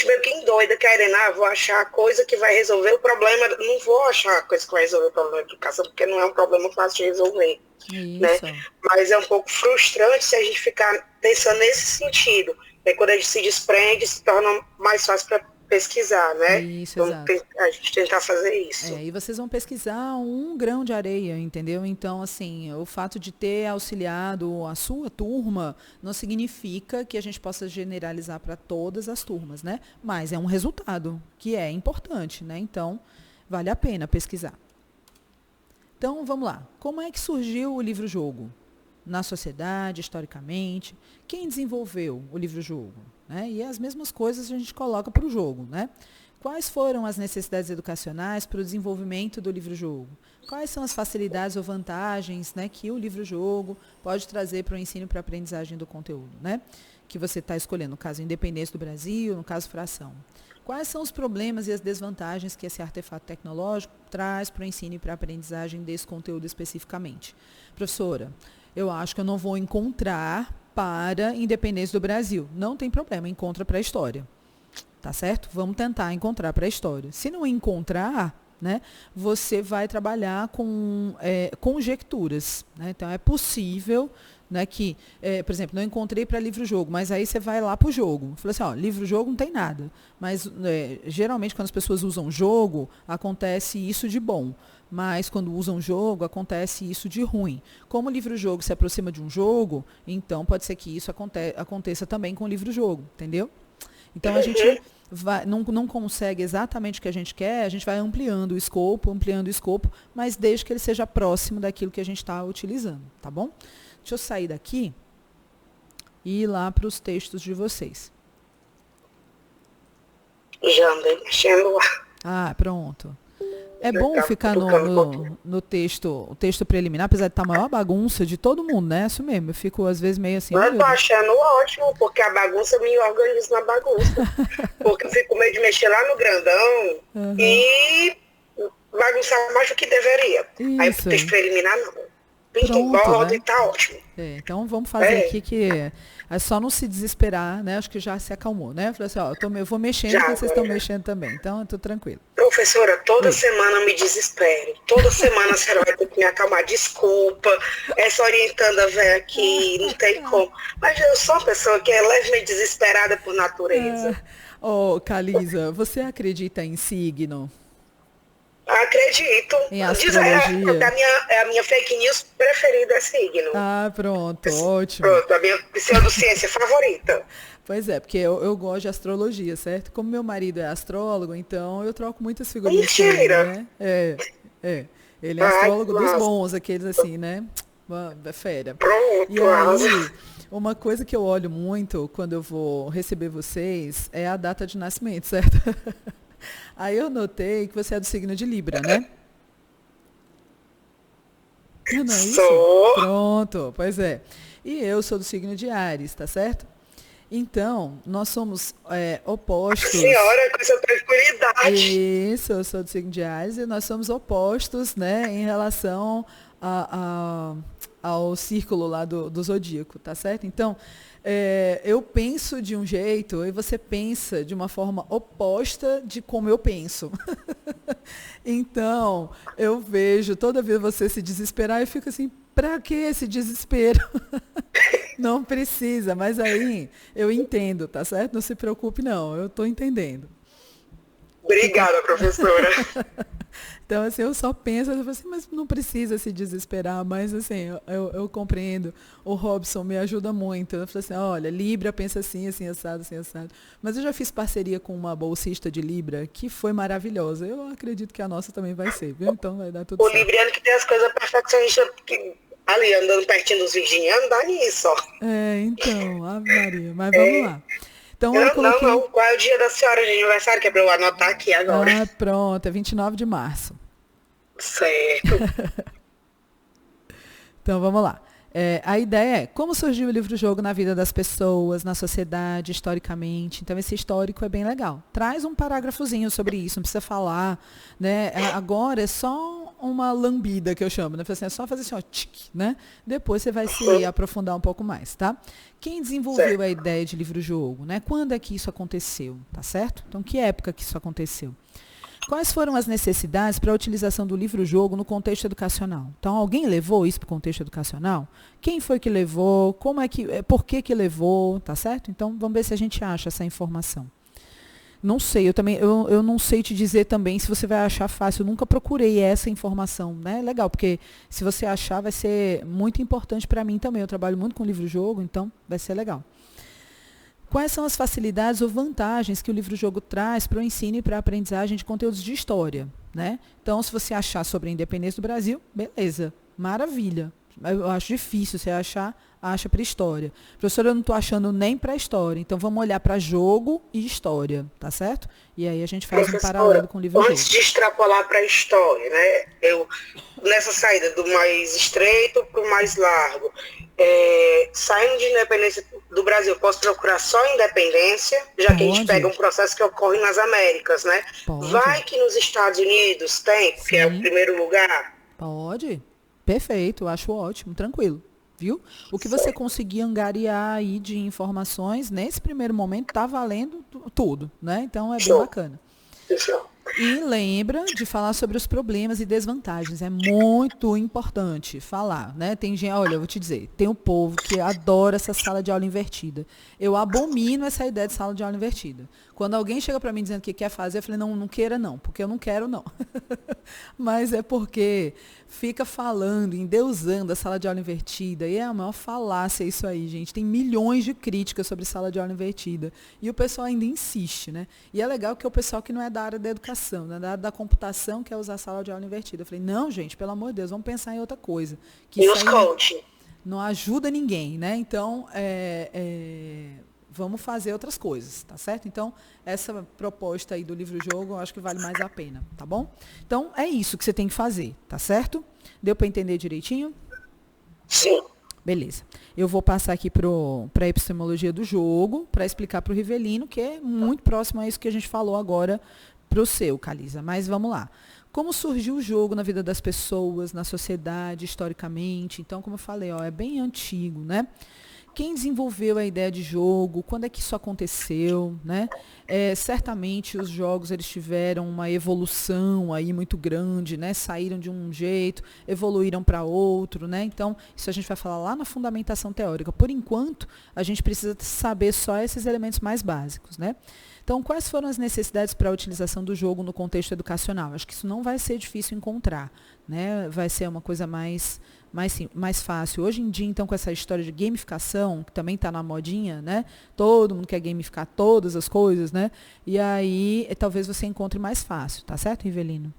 meio que endoida, querendo, vou achar a coisa que vai resolver o problema. Não vou achar a coisa que vai resolver o problema da educação, porque não é um problema fácil de resolver. Né? Mas é um pouco frustrante se a gente ficar pensando nesse sentido. Quando a gente se desprende, se torna mais fácil para pesquisar, né? Isso, então, exato. A gente tentar fazer isso. E vocês vão pesquisar um grão de areia, entendeu? Então, assim, o fato de ter auxiliado a sua turma não significa que a gente possa generalizar para todas as turmas, né? Mas é um resultado que é importante, né? Então, vale a pena pesquisar. Então, vamos lá. Como é que surgiu o livro-jogo? Na sociedade, historicamente? Quem desenvolveu o livro-jogo? Né? E as mesmas coisas a gente coloca para o jogo, né? Quais foram as necessidades educacionais para o desenvolvimento do livro-jogo? Quais são as facilidades ou vantagens, né, que o livro-jogo pode trazer para o ensino e para a aprendizagem do conteúdo, né? Que você está escolhendo, no caso Independência do Brasil, no caso Fração. Quais são os problemas e as desvantagens que esse artefato tecnológico traz para o ensino e para a aprendizagem desse conteúdo especificamente? Professora, eu acho que eu não vou encontrar para Independência do Brasil. Não tem problema, encontra para a história. Tá certo? Vamos tentar encontrar para a história. Se não encontrar, né, você vai trabalhar com conjecturas. Né? Então, é possível, né, que, por exemplo, não encontrei para livro-jogo, mas aí você vai lá para o jogo. Falou assim, ó, livro-jogo não tem nada. Mas, geralmente, quando as pessoas usam jogo, acontece isso de bom. Mas quando usam jogo, acontece isso de ruim. Como o livro-jogo se aproxima de um jogo, então pode ser que isso aconteça também com o livro-jogo, entendeu? Então a gente não consegue exatamente o que a gente quer, a gente vai ampliando o escopo, mas desde que ele seja próximo daquilo que a gente está utilizando, tá bom? Deixa eu sair daqui e ir lá para os textos de vocês. Já andei mexendo lá. Ah, pronto. É bom ficar no texto, o texto preliminar, apesar de estar a maior bagunça de todo mundo, né? Isso mesmo, eu fico às vezes meio assim... Eu tô achando ótimo, porque a bagunça me organiza na bagunça. Porque eu fico com medo de mexer lá no grandão e bagunçar mais do que deveria. Isso. Aí o texto preliminar não. Pinta em borda, né? E tá ótimo. Então vamos fazer aqui que... É só não se desesperar, né? Acho que já se acalmou, né? Eu falei assim, ó, eu vou mexendo porque vocês estão mexendo também. Então, tô tranquilo. Professora, toda semana me desespero. Toda semana a senhora vai ter que me acalmar. Desculpa, essa orientanda velha aqui, não tem como. Mas eu sou uma pessoa que é levemente desesperada por natureza. Calisa, você acredita em signo? Acredito. Em astrologia? A minha fake news preferida é signo. Ah, pronto, ótimo. Pronto, a minha pseudociência favorita. Pois é, porque eu gosto de astrologia, certo? Como meu marido é astrólogo, então eu troco muitas figurinhas. Mentira! Né? Ele é astrólogo dos bons, aqueles assim, né? Fera. Pronto, e aí, uma coisa que eu olho muito quando eu vou receber vocês é a data de nascimento, certo? Aí eu notei que você é do signo de Libra, né? Não é isso? Sou. Pronto, pois é. E eu sou do signo de Áries, tá certo? Então, nós somos opostos. Senhora, com essa tranquilidade. Isso, eu sou do signo de Áries e nós somos opostos, né, em relação ao círculo lá do zodíaco, tá certo? Então, eu penso de um jeito e você pensa de uma forma oposta de como eu penso. Então, eu vejo toda vez você se desesperar e fico assim, pra que esse desespero? Não precisa, mas aí eu entendo, tá certo? Não se preocupe, não, eu estou entendendo. Obrigada, professora. Então, assim, eu só penso, eu falo assim, mas não precisa se desesperar, mas assim, eu compreendo, o Robson me ajuda muito. Eu falo assim, olha, Libra pensa assim, assim, assado, assim, assado. Mas eu já fiz parceria com uma bolsista de Libra que foi maravilhosa. Eu acredito que a nossa também vai ser, viu? Então vai dar tudo O certo. libriano que tem as coisas perfeccionistas ali, andando pertinho dos virginianos, dá nisso, ó. Então, Ave Maria, mas vamos lá. Então eu Não. coloquei, Qual é o dia da senhora de aniversário? Que é pra eu anotar aqui agora. pronto, é 29 de março. Certo. Então vamos lá. A ideia é como surgiu o livro-jogo na vida das pessoas, na sociedade, historicamente. Então, esse histórico é bem legal. Traz um parágrafozinho sobre isso, não precisa falar. Né? Agora é só uma lambida que eu chamo. Né? Assim, é só fazer assim, ó, tique, né? Depois você vai se aprofundar um pouco mais, tá? Quem desenvolveu Certo. a ideia de livro-jogo? Né? Quando é que isso aconteceu? Tá certo? Então, que época que isso aconteceu? Quais foram as necessidades para a utilização do livro-jogo no contexto educacional? Então, alguém levou isso para o contexto educacional? Quem foi que levou? Por que levou? Tá certo? Então, vamos ver se a gente acha essa informação. Não sei, eu não sei te dizer também se você vai achar fácil. Eu nunca procurei essa informação, né? Legal, porque se você achar, vai ser muito importante para mim também. Eu trabalho muito com livro-jogo, então vai ser legal. Quais são as facilidades ou vantagens que o livro-jogo traz para o ensino e para a aprendizagem de conteúdos de história? Né? Então, se você achar sobre a independência do Brasil, beleza, maravilha. Eu acho difícil você acha para história. Professora, eu não estou achando nem para história, então vamos olhar para jogo e história, tá certo? E aí a gente faz um paralelo com o livro-jogo. Antes de extrapolar para a história, né? Nessa saída do mais estreito para o mais largo, saindo de independência do Brasil, posso procurar só independência, já que a gente pega um processo que ocorre nas Américas, né? Pode. Vai que nos Estados Unidos tem, que é o primeiro lugar. Pode. Perfeito, acho ótimo, tranquilo. Viu? O que você conseguir angariar aí de informações, nesse primeiro momento, está valendo tudo, né? Então, é bem bacana. E lembra de falar sobre os problemas e desvantagens. É muito importante falar, né? Tem gente, olha, eu vou te dizer, tem um povo que adora essa sala de aula invertida. Eu abomino essa ideia de sala de aula invertida. Quando alguém chega para mim dizendo que quer fazer, eu falei, não queira não, porque eu não quero não. Mas é porque fica falando, endeusando a sala de aula invertida. E é a maior falácia isso aí, gente. Tem milhões de críticas sobre sala de aula invertida. E o pessoal ainda insiste, né? E é legal que o pessoal que não é da área da educação, né? Da área da computação, quer usar a sala de aula invertida. Eu falei, não, gente, pelo amor de Deus, vamos pensar em outra coisa. Que e os coaching? Não ajuda ninguém, né? Então, vamos fazer outras coisas, tá certo? Então, essa proposta aí do livro-jogo, eu acho que vale mais a pena, tá bom? Então, é isso que você tem que fazer, tá certo? Deu para entender direitinho? Sim. Beleza. Eu vou passar aqui para a epistemologia do jogo, para explicar para o Rivelino, que é muito próximo a isso que a gente falou agora para o seu, Calisa. Mas vamos lá. Como surgiu o jogo na vida das pessoas, na sociedade, historicamente? Então, como eu falei, é bem antigo, né? Quem desenvolveu a ideia de jogo? Quando é que isso aconteceu? Né? Certamente os jogos eles tiveram uma evolução aí muito grande, né? Saíram de um jeito, evoluíram para outro. Né? Então, isso a gente vai falar lá na fundamentação teórica. Por enquanto, a gente precisa saber só esses elementos mais básicos. Né? Então, quais foram as necessidades para a utilização do jogo no contexto educacional? Acho que isso não vai ser difícil encontrar. Né? Vai ser uma coisa mais fácil. Hoje em dia, então, com essa história de gamificação, que também está na modinha, né? Todo mundo quer gamificar todas as coisas, né? E aí, talvez você encontre mais fácil, tá certo, Rivelino?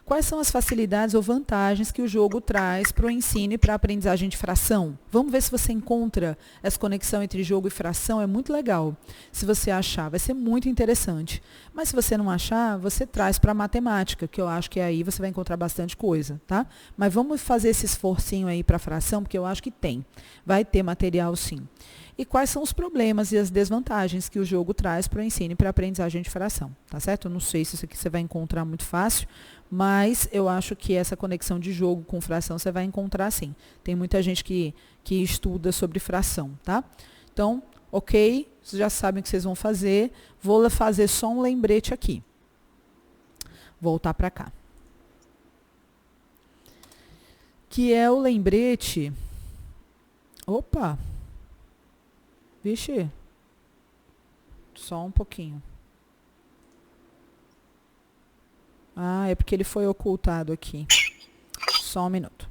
Quais são as facilidades ou vantagens que o jogo traz para o ensino e para a aprendizagem de fração? Vamos ver se você encontra essa conexão entre jogo e fração, é muito legal. Se você achar, vai ser muito interessante. Mas se você não achar, você traz para a matemática, que eu acho que aí você vai encontrar bastante coisa, tá? Mas vamos fazer esse esforcinho aí para a fração, porque eu acho que tem. Vai ter material sim. E quais são os problemas e as desvantagens que o jogo traz para o ensino e para a aprendizagem de fração, tá certo? Eu não sei se isso aqui você vai encontrar muito fácil, mas eu acho que essa conexão de jogo com fração você vai encontrar sim. Tem muita gente que estuda sobre fração, tá? Então, ok, vocês já sabem o que vocês vão fazer. Vou fazer só um lembrete aqui. Voltar para cá. Que é o lembrete... Opa! Vixe, só um pouquinho. Ah, é porque ele foi ocultado aqui. Só um minuto.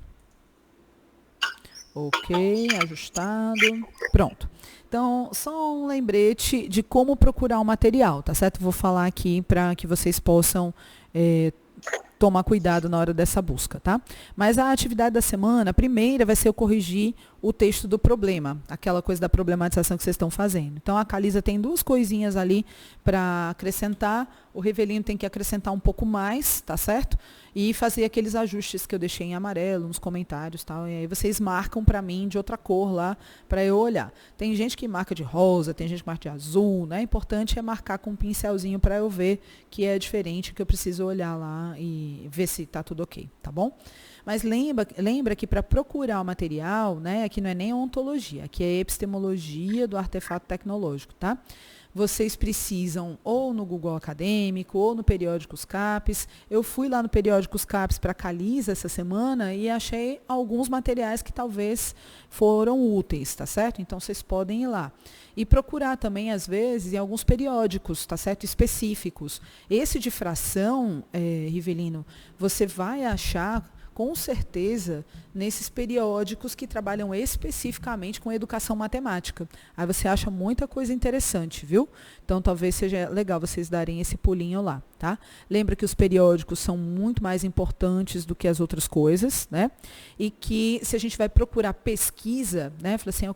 Ok, ajustado. Pronto. Então, só um lembrete de como procurar o material, tá certo? Vou falar aqui para que vocês possam tomar cuidado na hora dessa busca, tá? Mas a atividade da semana, a primeira vai ser eu corrigir o texto do problema, aquela coisa da problematização que vocês estão fazendo. Então, a Calisa tem 2 coisinhas ali para acrescentar, o Rivelino tem que acrescentar um pouco mais, tá certo? E fazer aqueles ajustes que eu deixei em amarelo, nos comentários, tal. E aí vocês marcam para mim de outra cor lá, para eu olhar. Tem gente que marca de rosa, tem gente que marca de azul, né? O importante é marcar com um pincelzinho para eu ver que é diferente, que eu preciso olhar lá e ver se está tudo ok, tá bom? Mas lembra que para procurar o material, né, aqui não é nem ontologia, aqui é epistemologia do artefato tecnológico, tá? Vocês precisam ou no Google Acadêmico ou no Periódicos CAPES. Eu fui lá no Periódicos CAPES para a Calisa essa semana e achei alguns materiais que talvez foram úteis, tá certo? Então, vocês podem ir lá. E procurar também, às vezes, em alguns periódicos, tá certo? Específicos. Esse de fração, Rivelino, você vai achar com certeza, nesses periódicos que trabalham especificamente com educação matemática. Aí você acha muita coisa interessante, viu? Então, talvez seja legal vocês darem esse pulinho lá, tá? Lembra que os periódicos são muito mais importantes do que as outras coisas, né? E que, se a gente vai procurar pesquisa, né? Fala assim,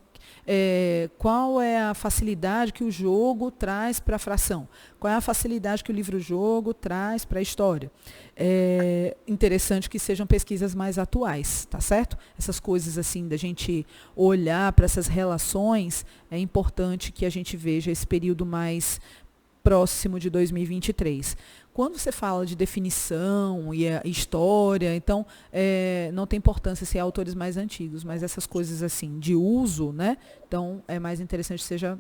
qual é a facilidade que o jogo traz para a fração? Qual é a facilidade que o livro-jogo traz para a história? É interessante que sejam pesquisas mais atuais, tá certo? Essas coisas assim, da gente olhar para essas relações, é importante que a gente veja esse período mais próximo de 2023. Quando você fala de definição e história, então não tem importância se é autores mais antigos, mas essas coisas assim de uso, né? Então é mais interessante que seja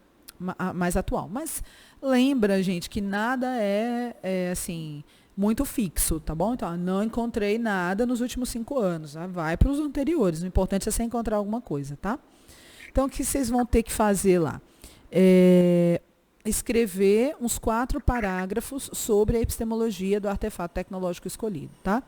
mais atual. Mas lembra, gente, que nada é assim muito fixo, tá bom? Então, não encontrei nada nos últimos 5 anos. Vai para os anteriores. O importante é você encontrar alguma coisa, tá? Então, o que vocês vão ter que fazer lá? Escrever uns 4 parágrafos sobre a epistemologia do artefato tecnológico escolhido, tá?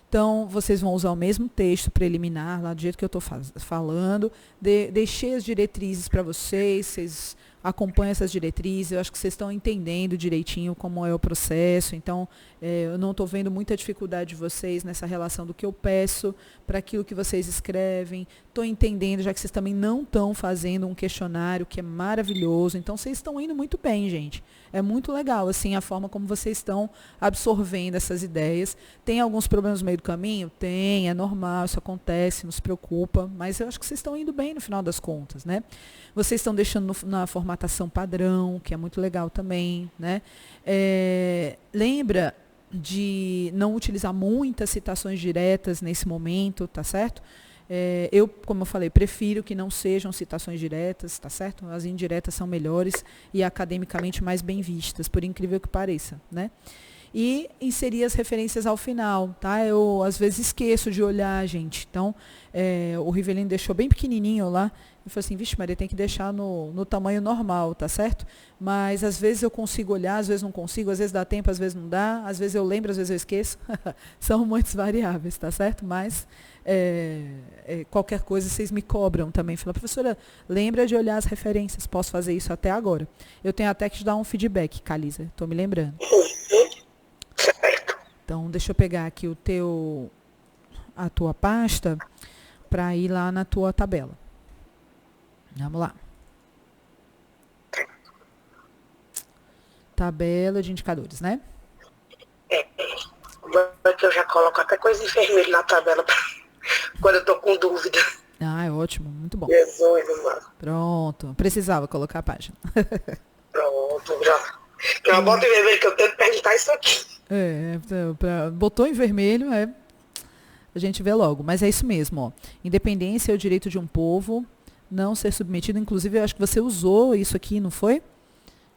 Então, vocês vão usar o mesmo texto preliminar, lá do jeito que eu estou falando. Deixei as diretrizes para vocês acompanham essas diretrizes, eu acho que vocês estão entendendo direitinho como é o processo, então eu não estou vendo muita dificuldade de vocês nessa relação do que eu peço para aquilo que vocês escrevem, estou entendendo, já que vocês também não estão fazendo um questionário, que é maravilhoso, então vocês estão indo muito bem, gente. É muito legal, assim, a forma como vocês estão absorvendo essas ideias. Tem alguns problemas no meio do caminho? Tem, é normal, isso acontece, não se preocupa, mas eu acho que vocês estão indo bem no final das contas, né? Vocês estão deixando na formatação padrão, que é muito legal também, né? Lembra de não utilizar muitas citações diretas nesse momento, tá certo? Eu, como eu falei, prefiro que não sejam citações diretas, tá certo? As indiretas são melhores e academicamente mais bem vistas, por incrível que pareça, né? E inserir as referências ao final, tá? Eu, às vezes, esqueço de olhar, gente. Então, o Rivelino deixou bem pequenininho lá. Eu falei assim, vixe, Maria, tem que deixar no tamanho normal, tá certo? Mas, às vezes, eu consigo olhar, às vezes não consigo, às vezes dá tempo, às vezes não dá, às vezes eu lembro, às vezes eu esqueço. São muitas variáveis, tá certo? Mas, qualquer coisa, vocês me cobram também. Fala, professora, lembra de olhar as referências. Posso fazer isso até agora. Eu tenho até que te dar um feedback, Calisa. Estou me lembrando. Então, deixa eu pegar aqui a tua pasta para ir lá na tua tabela. Vamos lá. Tabela de indicadores, né? Que eu já coloco até coisa em vermelho na tabela quando eu tô com dúvida. Ah, é ótimo, muito bom. Jesus, mano. Pronto, precisava colocar a página. Pronto, já. Eu boto em vermelho que eu tenho que perguntar isso aqui. Botou em vermelho, a gente vê logo. Mas é isso mesmo, ó. Independência é o direito de um povo não ser submetido. Inclusive, eu acho que você usou isso aqui, não foi?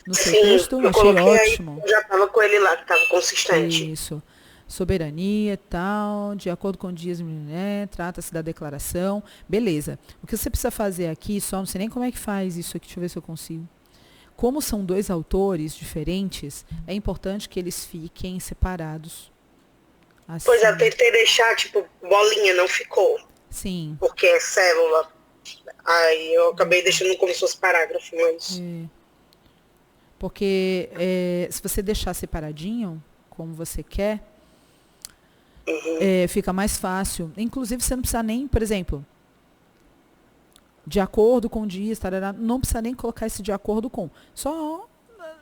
No seu texto? Eu achei coloquei ótimo. Aí, eu já estava com ele lá, que estava consistente. Isso. soberania, tal, de acordo com dias, né, trata-se da declaração, beleza. O que você precisa fazer aqui, só não sei nem como é que faz isso aqui, deixa eu ver se eu consigo. Como são dois autores diferentes, é importante que eles fiquem separados. Assim. Pois eu tentei deixar, tipo, bolinha, não ficou. Sim. Porque é célula. Aí eu acabei deixando como se fosse parágrafo, mas... Porque se você deixar separadinho, como você quer, fica mais fácil. Inclusive, você não precisa nem, por exemplo, de acordo com dias, tarará, não precisa nem colocar esse de acordo com. Só,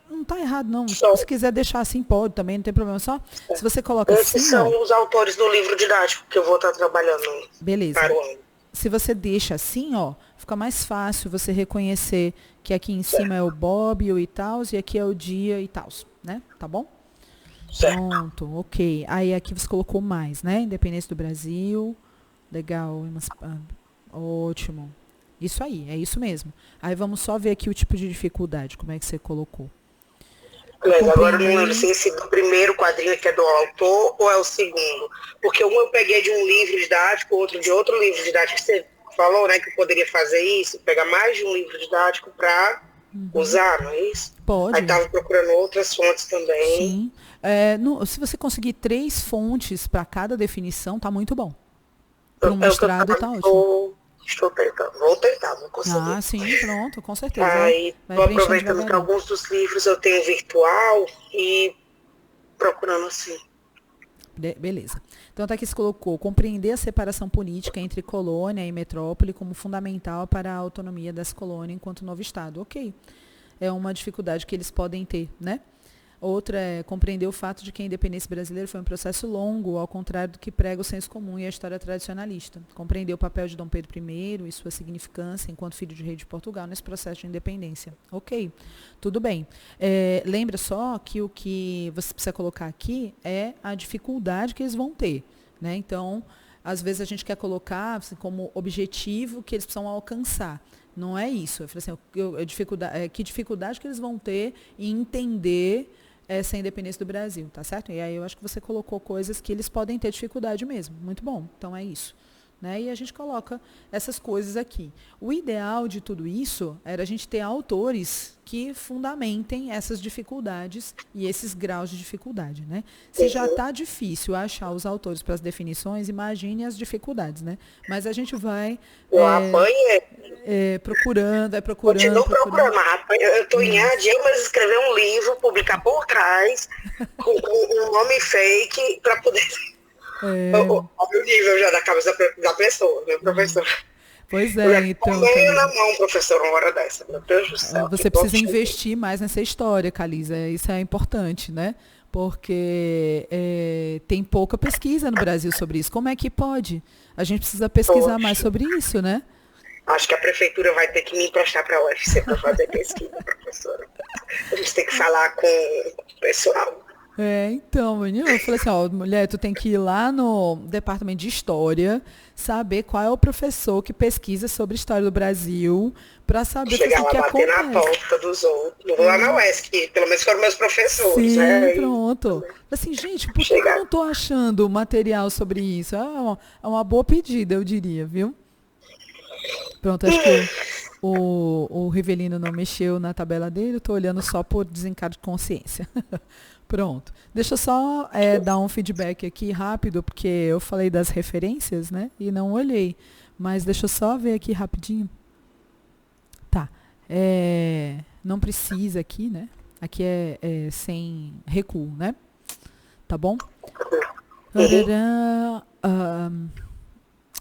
não está errado, não. Se quiser deixar assim, pode também, não tem problema. Só se você coloca Esses assim... são os autores do livro didático que eu vou estar trabalhando. Beleza. Para o ano. Se você deixa assim, ó, fica mais fácil você reconhecer que aqui em cima é o Bob, o Itaus, e aqui é o dia Itaus, né? Tá bom? Certo. Pronto, ok. Aí aqui você colocou mais, né? Independência do Brasil. Legal, ótimo. Isso aí, é isso mesmo. Aí vamos só ver aqui o tipo de dificuldade, como é que você colocou. Mas agora eu não lembro se esse do primeiro quadrinho que é do autor ou é o segundo. Porque um eu peguei de um livro didático, outro de outro livro didático. Você falou, né, que eu poderia fazer isso, pegar mais de um livro didático para usar, não é isso? Pode. Aí estava procurando outras fontes também. Sim. Se você conseguir 3 fontes para cada definição, tá muito bom. Para um mestrado tá ótimo. Estou tentando, vou tentar, vou conseguir. Ah, sim, pronto, com certeza. Aí, estou aproveitando que alguns dos livros eu tenho virtual e procurando assim. Beleza. Então, tá aqui se colocou compreender a separação política entre colônia e metrópole como fundamental para a autonomia das colônias enquanto novo Estado. Ok. É uma dificuldade que eles podem ter, né? Outra é compreender o fato de que a independência brasileira foi um processo longo, ao contrário do que prega o senso comum e a história tradicionalista. Compreender o papel de Dom Pedro I e sua significância enquanto filho de rei de Portugal nesse processo de independência. Ok, tudo bem. Lembra só que o que você precisa colocar aqui é a dificuldade que eles vão ter, né? Então, às vezes a gente quer colocar assim, como objetivo que eles precisam alcançar. Não é isso. Eu falei assim, que dificuldade que eles vão ter em entender essa independência do Brasil, tá certo? E aí eu acho que você colocou coisas que eles podem ter dificuldade mesmo. Muito bom. Então é isso. Né? E a gente coloca essas coisas aqui. O ideal de tudo isso era a gente ter autores que fundamentem essas dificuldades e esses graus de dificuldade, né? Se já está difícil achar os autores para as definições, imagine as dificuldades, né? Mas a gente vai procurando. Continuo procurando. Eu estou em mas escrever um livro, publicar por trás, com um nome fake, para poder... Olha o nível já da cabeça da pessoa, meu professor. Pois é, então. Ganho na mão, professor, uma hora dessa. Meu Deus do céu. Você precisa investir mais nessa história, Calisa. Isso é importante, né? Porque tem pouca pesquisa no Brasil sobre isso. Como é que pode? A gente precisa pesquisar mais sobre isso, né? Acho que a prefeitura vai ter que me emprestar para a UFC para fazer pesquisa, professora. A gente tem que falar com o pessoal. Então, menina, eu falei assim, mulher, tu tem que ir lá no departamento de história, saber qual é o professor que pesquisa sobre a história do Brasil, para saber o que acontece. Chegar lá, bater na porta dos outros. Vou lá na UESC, pelo menos foram meus professores. Sim, né? Pronto. Assim, gente, por que eu não estou achando material sobre isso? É uma boa pedida, eu diria, viu? Pronto, acho que o Rivelino não mexeu na tabela dele, eu estou olhando só por desencargo de consciência. Pronto. Deixa eu só dar um feedback aqui rápido, porque eu falei das referências, né? E não olhei. Mas deixa eu só ver aqui rapidinho. Tá. Não precisa aqui, né? Aqui é sem recuo, né? Tá bom?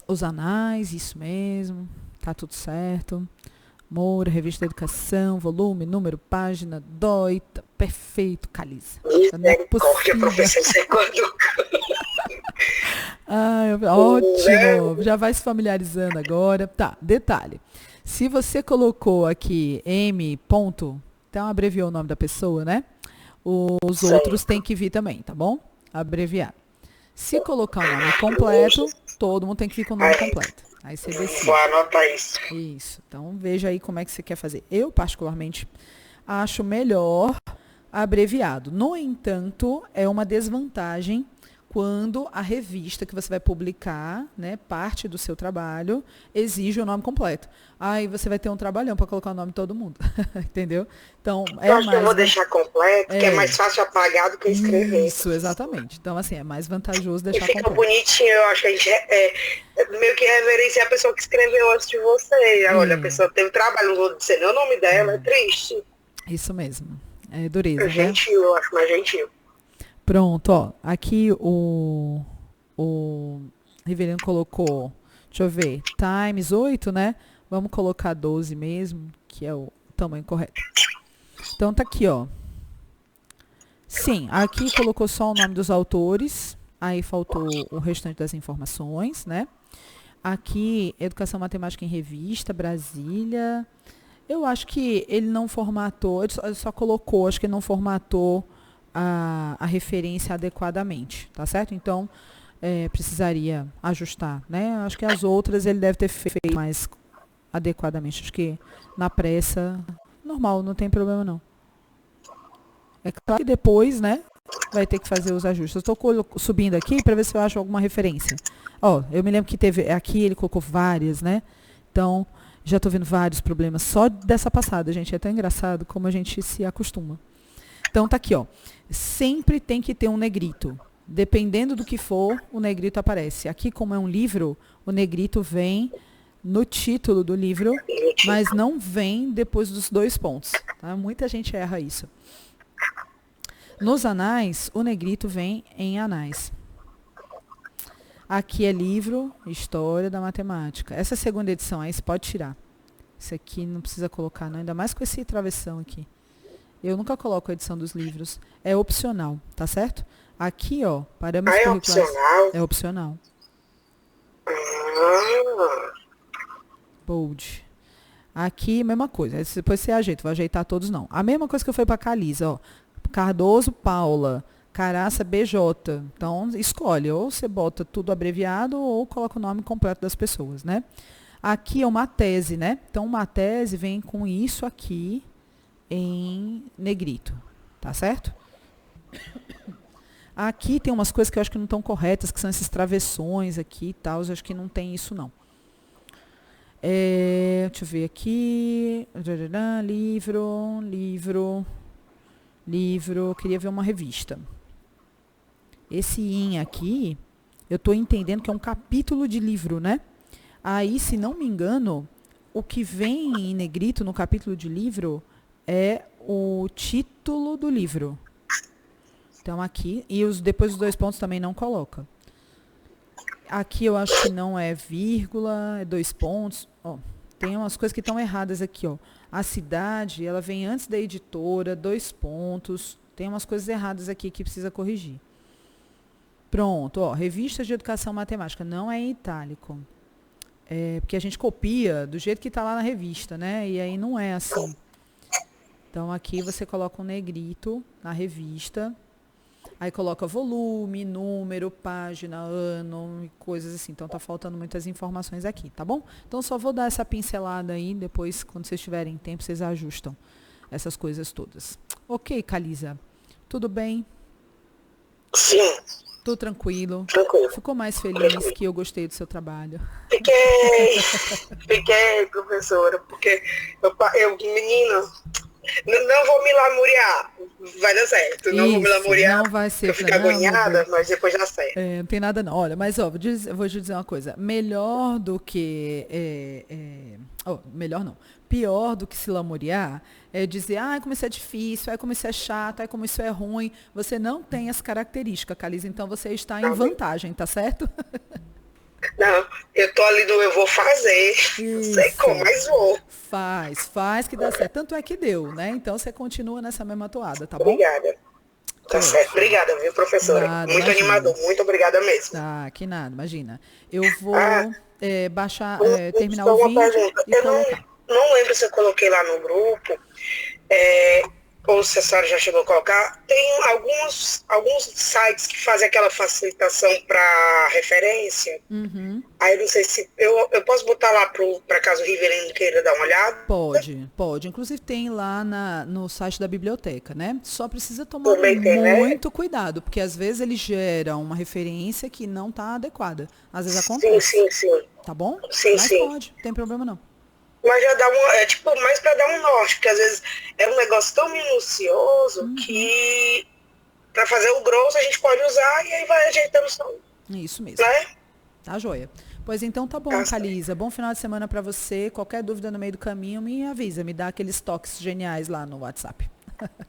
Os anais, isso mesmo. Tá tudo certo. Moura, Revista da Educação, volume, número, página, dói, perfeito, Calisa. Não é possível. Ótimo, já vai se familiarizando agora. Tá, detalhe. Se você colocou aqui M. Ponto, então abreviou o nome da pessoa, né? Os outros têm que vir também, tá bom? Abreviar. Se colocar o nome completo, todo mundo tem que vir com o nome completo. Aí você decide. Vou anotar isso. Isso. Então, veja aí como é que você quer fazer. Eu, particularmente, acho melhor abreviado. No entanto, é uma desvantagem quando a revista que você vai publicar, né, parte do seu trabalho, exige o nome completo. Aí você vai ter um trabalhão para colocar o nome de todo mundo, entendeu? Então, eu acho que eu vou deixar completo, que é mais fácil apagar do que escrever. Isso, exatamente. Então, assim, é mais vantajoso E deixar fica completo. bonitinho, eu acho que a gente meio que reverencia a pessoa que escreveu antes de você. Olha, a pessoa teve trabalho, não vou dizer nem o nome dela, é triste. Isso mesmo. É dureza, É gentil, eu acho mais gentil. Pronto, ó. Aqui o Rivelino colocou, deixa eu ver, times 8, né? Vamos colocar 12 mesmo, que é o tamanho correto. Então tá aqui, ó. Sim, aqui colocou só o nome dos autores, aí faltou o restante das informações, né? Aqui, Educação Matemática em Revista, Brasília. Eu acho que ele não formatou, ele só colocou, acho que ele não formatou a referência adequadamente, tá certo? Então, precisaria ajustar, né? Acho que as outras ele deve ter feito mais adequadamente. Acho que na pressa, normal, não tem problema não. É claro que depois, né, vai ter que fazer os ajustes. Eu estou subindo aqui para ver se eu acho alguma referência. Ó, eu me lembro que teve, aqui ele colocou várias, né? Então, já estou vendo vários problemas só dessa passada, gente. É tão engraçado como a gente se acostuma. Então, tá aqui, ó. Sempre tem que ter um negrito. Dependendo do que for, o negrito aparece. Aqui, como é um livro, o negrito vem no título do livro, mas não vem depois dos 2 pontos. Tá? Muita gente erra isso. Nos anais, o negrito vem em anais. Aqui é livro, História da Matemática. Essa segunda edição aí você pode tirar. Isso aqui não precisa colocar, não. Ainda mais com esse travessão aqui. Eu nunca coloco a edição dos livros. É opcional, tá certo? Aqui, ó, parâmetros curriculares. Opcional? É opcional. Ah. Bold. Aqui, mesma coisa. Depois você ajeita. Vou ajeitar todos, não. A mesma coisa que eu fui para Calisa, ó. Cardoso, Paula. Caraça, BJ. Então, escolhe. Ou você bota tudo abreviado ou coloca o nome completo das pessoas, né? Aqui é uma tese, né? Então, uma tese vem com isso aqui em negrito. Tá certo? Aqui tem umas coisas que eu acho que não estão corretas, que são esses travessões aqui e tal. Eu acho que não tem isso, não. Deixa eu ver aqui. Livro. Queria ver uma revista. Esse in aqui, eu estou entendendo que é um capítulo de livro, né? Aí, se não me engano, o que vem em negrito no capítulo de livro é o título do livro. Então, aqui, e depois os 2 pontos também não coloca. Aqui eu acho que não é vírgula, é 2 pontos. Ó, tem umas coisas que estão erradas aqui, ó. A cidade, ela vem antes da editora, 2 pontos. Tem umas coisas erradas aqui que precisa corrigir. Pronto, ó, Revistas de Educação Matemática, não é em itálico. Porque a gente copia do jeito que está lá na revista, né? E aí não é assim. Então, aqui você coloca um negrito na revista. Aí coloca volume, número, página, ano e coisas assim. Então, tá faltando muitas informações aqui, tá bom? Então, só vou dar essa pincelada aí. Depois, quando vocês tiverem tempo, vocês ajustam essas coisas todas. Ok, Calisa. Tudo bem? Sim. Tudo tranquilo? Tranquilo. Ficou mais feliz que eu gostei do seu trabalho? Fiquei, professora, porque menino, não vou me lamuriar, vai dar certo, não vou me lamuriar, não vai ser, eu fico agoniada, mas depois já sei. Não tem nada não, olha, mas ó, vou te dizer uma coisa, melhor do que, melhor não, pior do que se lamuriar é dizer, como isso é difícil, como isso é chato, como isso é ruim, você não tem as características, Calisa, então você está em vantagem, tá certo? Não, eu tô ali eu vou fazer, não sei como, mas vou. Faz que dá certo. Tanto é que deu, né? Então você continua nessa mesma toada, tá bom? Obrigada. Tá certo. Obrigada, viu, professora? Nada, muito imagina. Animador, muito obrigada mesmo. Tá, que nada, imagina. Eu vou baixar, terminar só o uma vídeo pergunta. e colocar. Não lembro se eu coloquei lá no grupo ou se a senhora já chegou a colocar, tem alguns sites que fazem aquela facilitação para referência. Uhum. Aí não sei se eu posso botar lá para caso o Rivelino queira dar uma olhada. Pode. Inclusive tem lá no site da biblioteca, né? Só precisa tomar Também tem, muito cuidado, porque às vezes ele gera uma referência que não está adequada. Às vezes acontece. Sim. Tá bom? Sim, Mas pode, não tem problema não. Mas já dá mais para dar um norte, porque às vezes é um negócio tão minucioso que para fazer o grosso a gente pode usar e aí vai ajeitando o som. Isso mesmo. Né? Tá joia. Pois então tá bom, Calisa. Bom final de semana para você. Qualquer dúvida no meio do caminho, me avisa, me dá aqueles toques geniais lá no WhatsApp.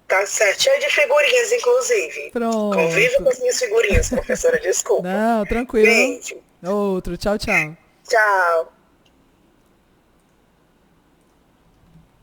Tá certo. Cheio de figurinhas, inclusive. Pronto. Conviva com as minhas figurinhas, professora, desculpa. Não, tranquilo. Beijo. Outro. Tchau. Tchau.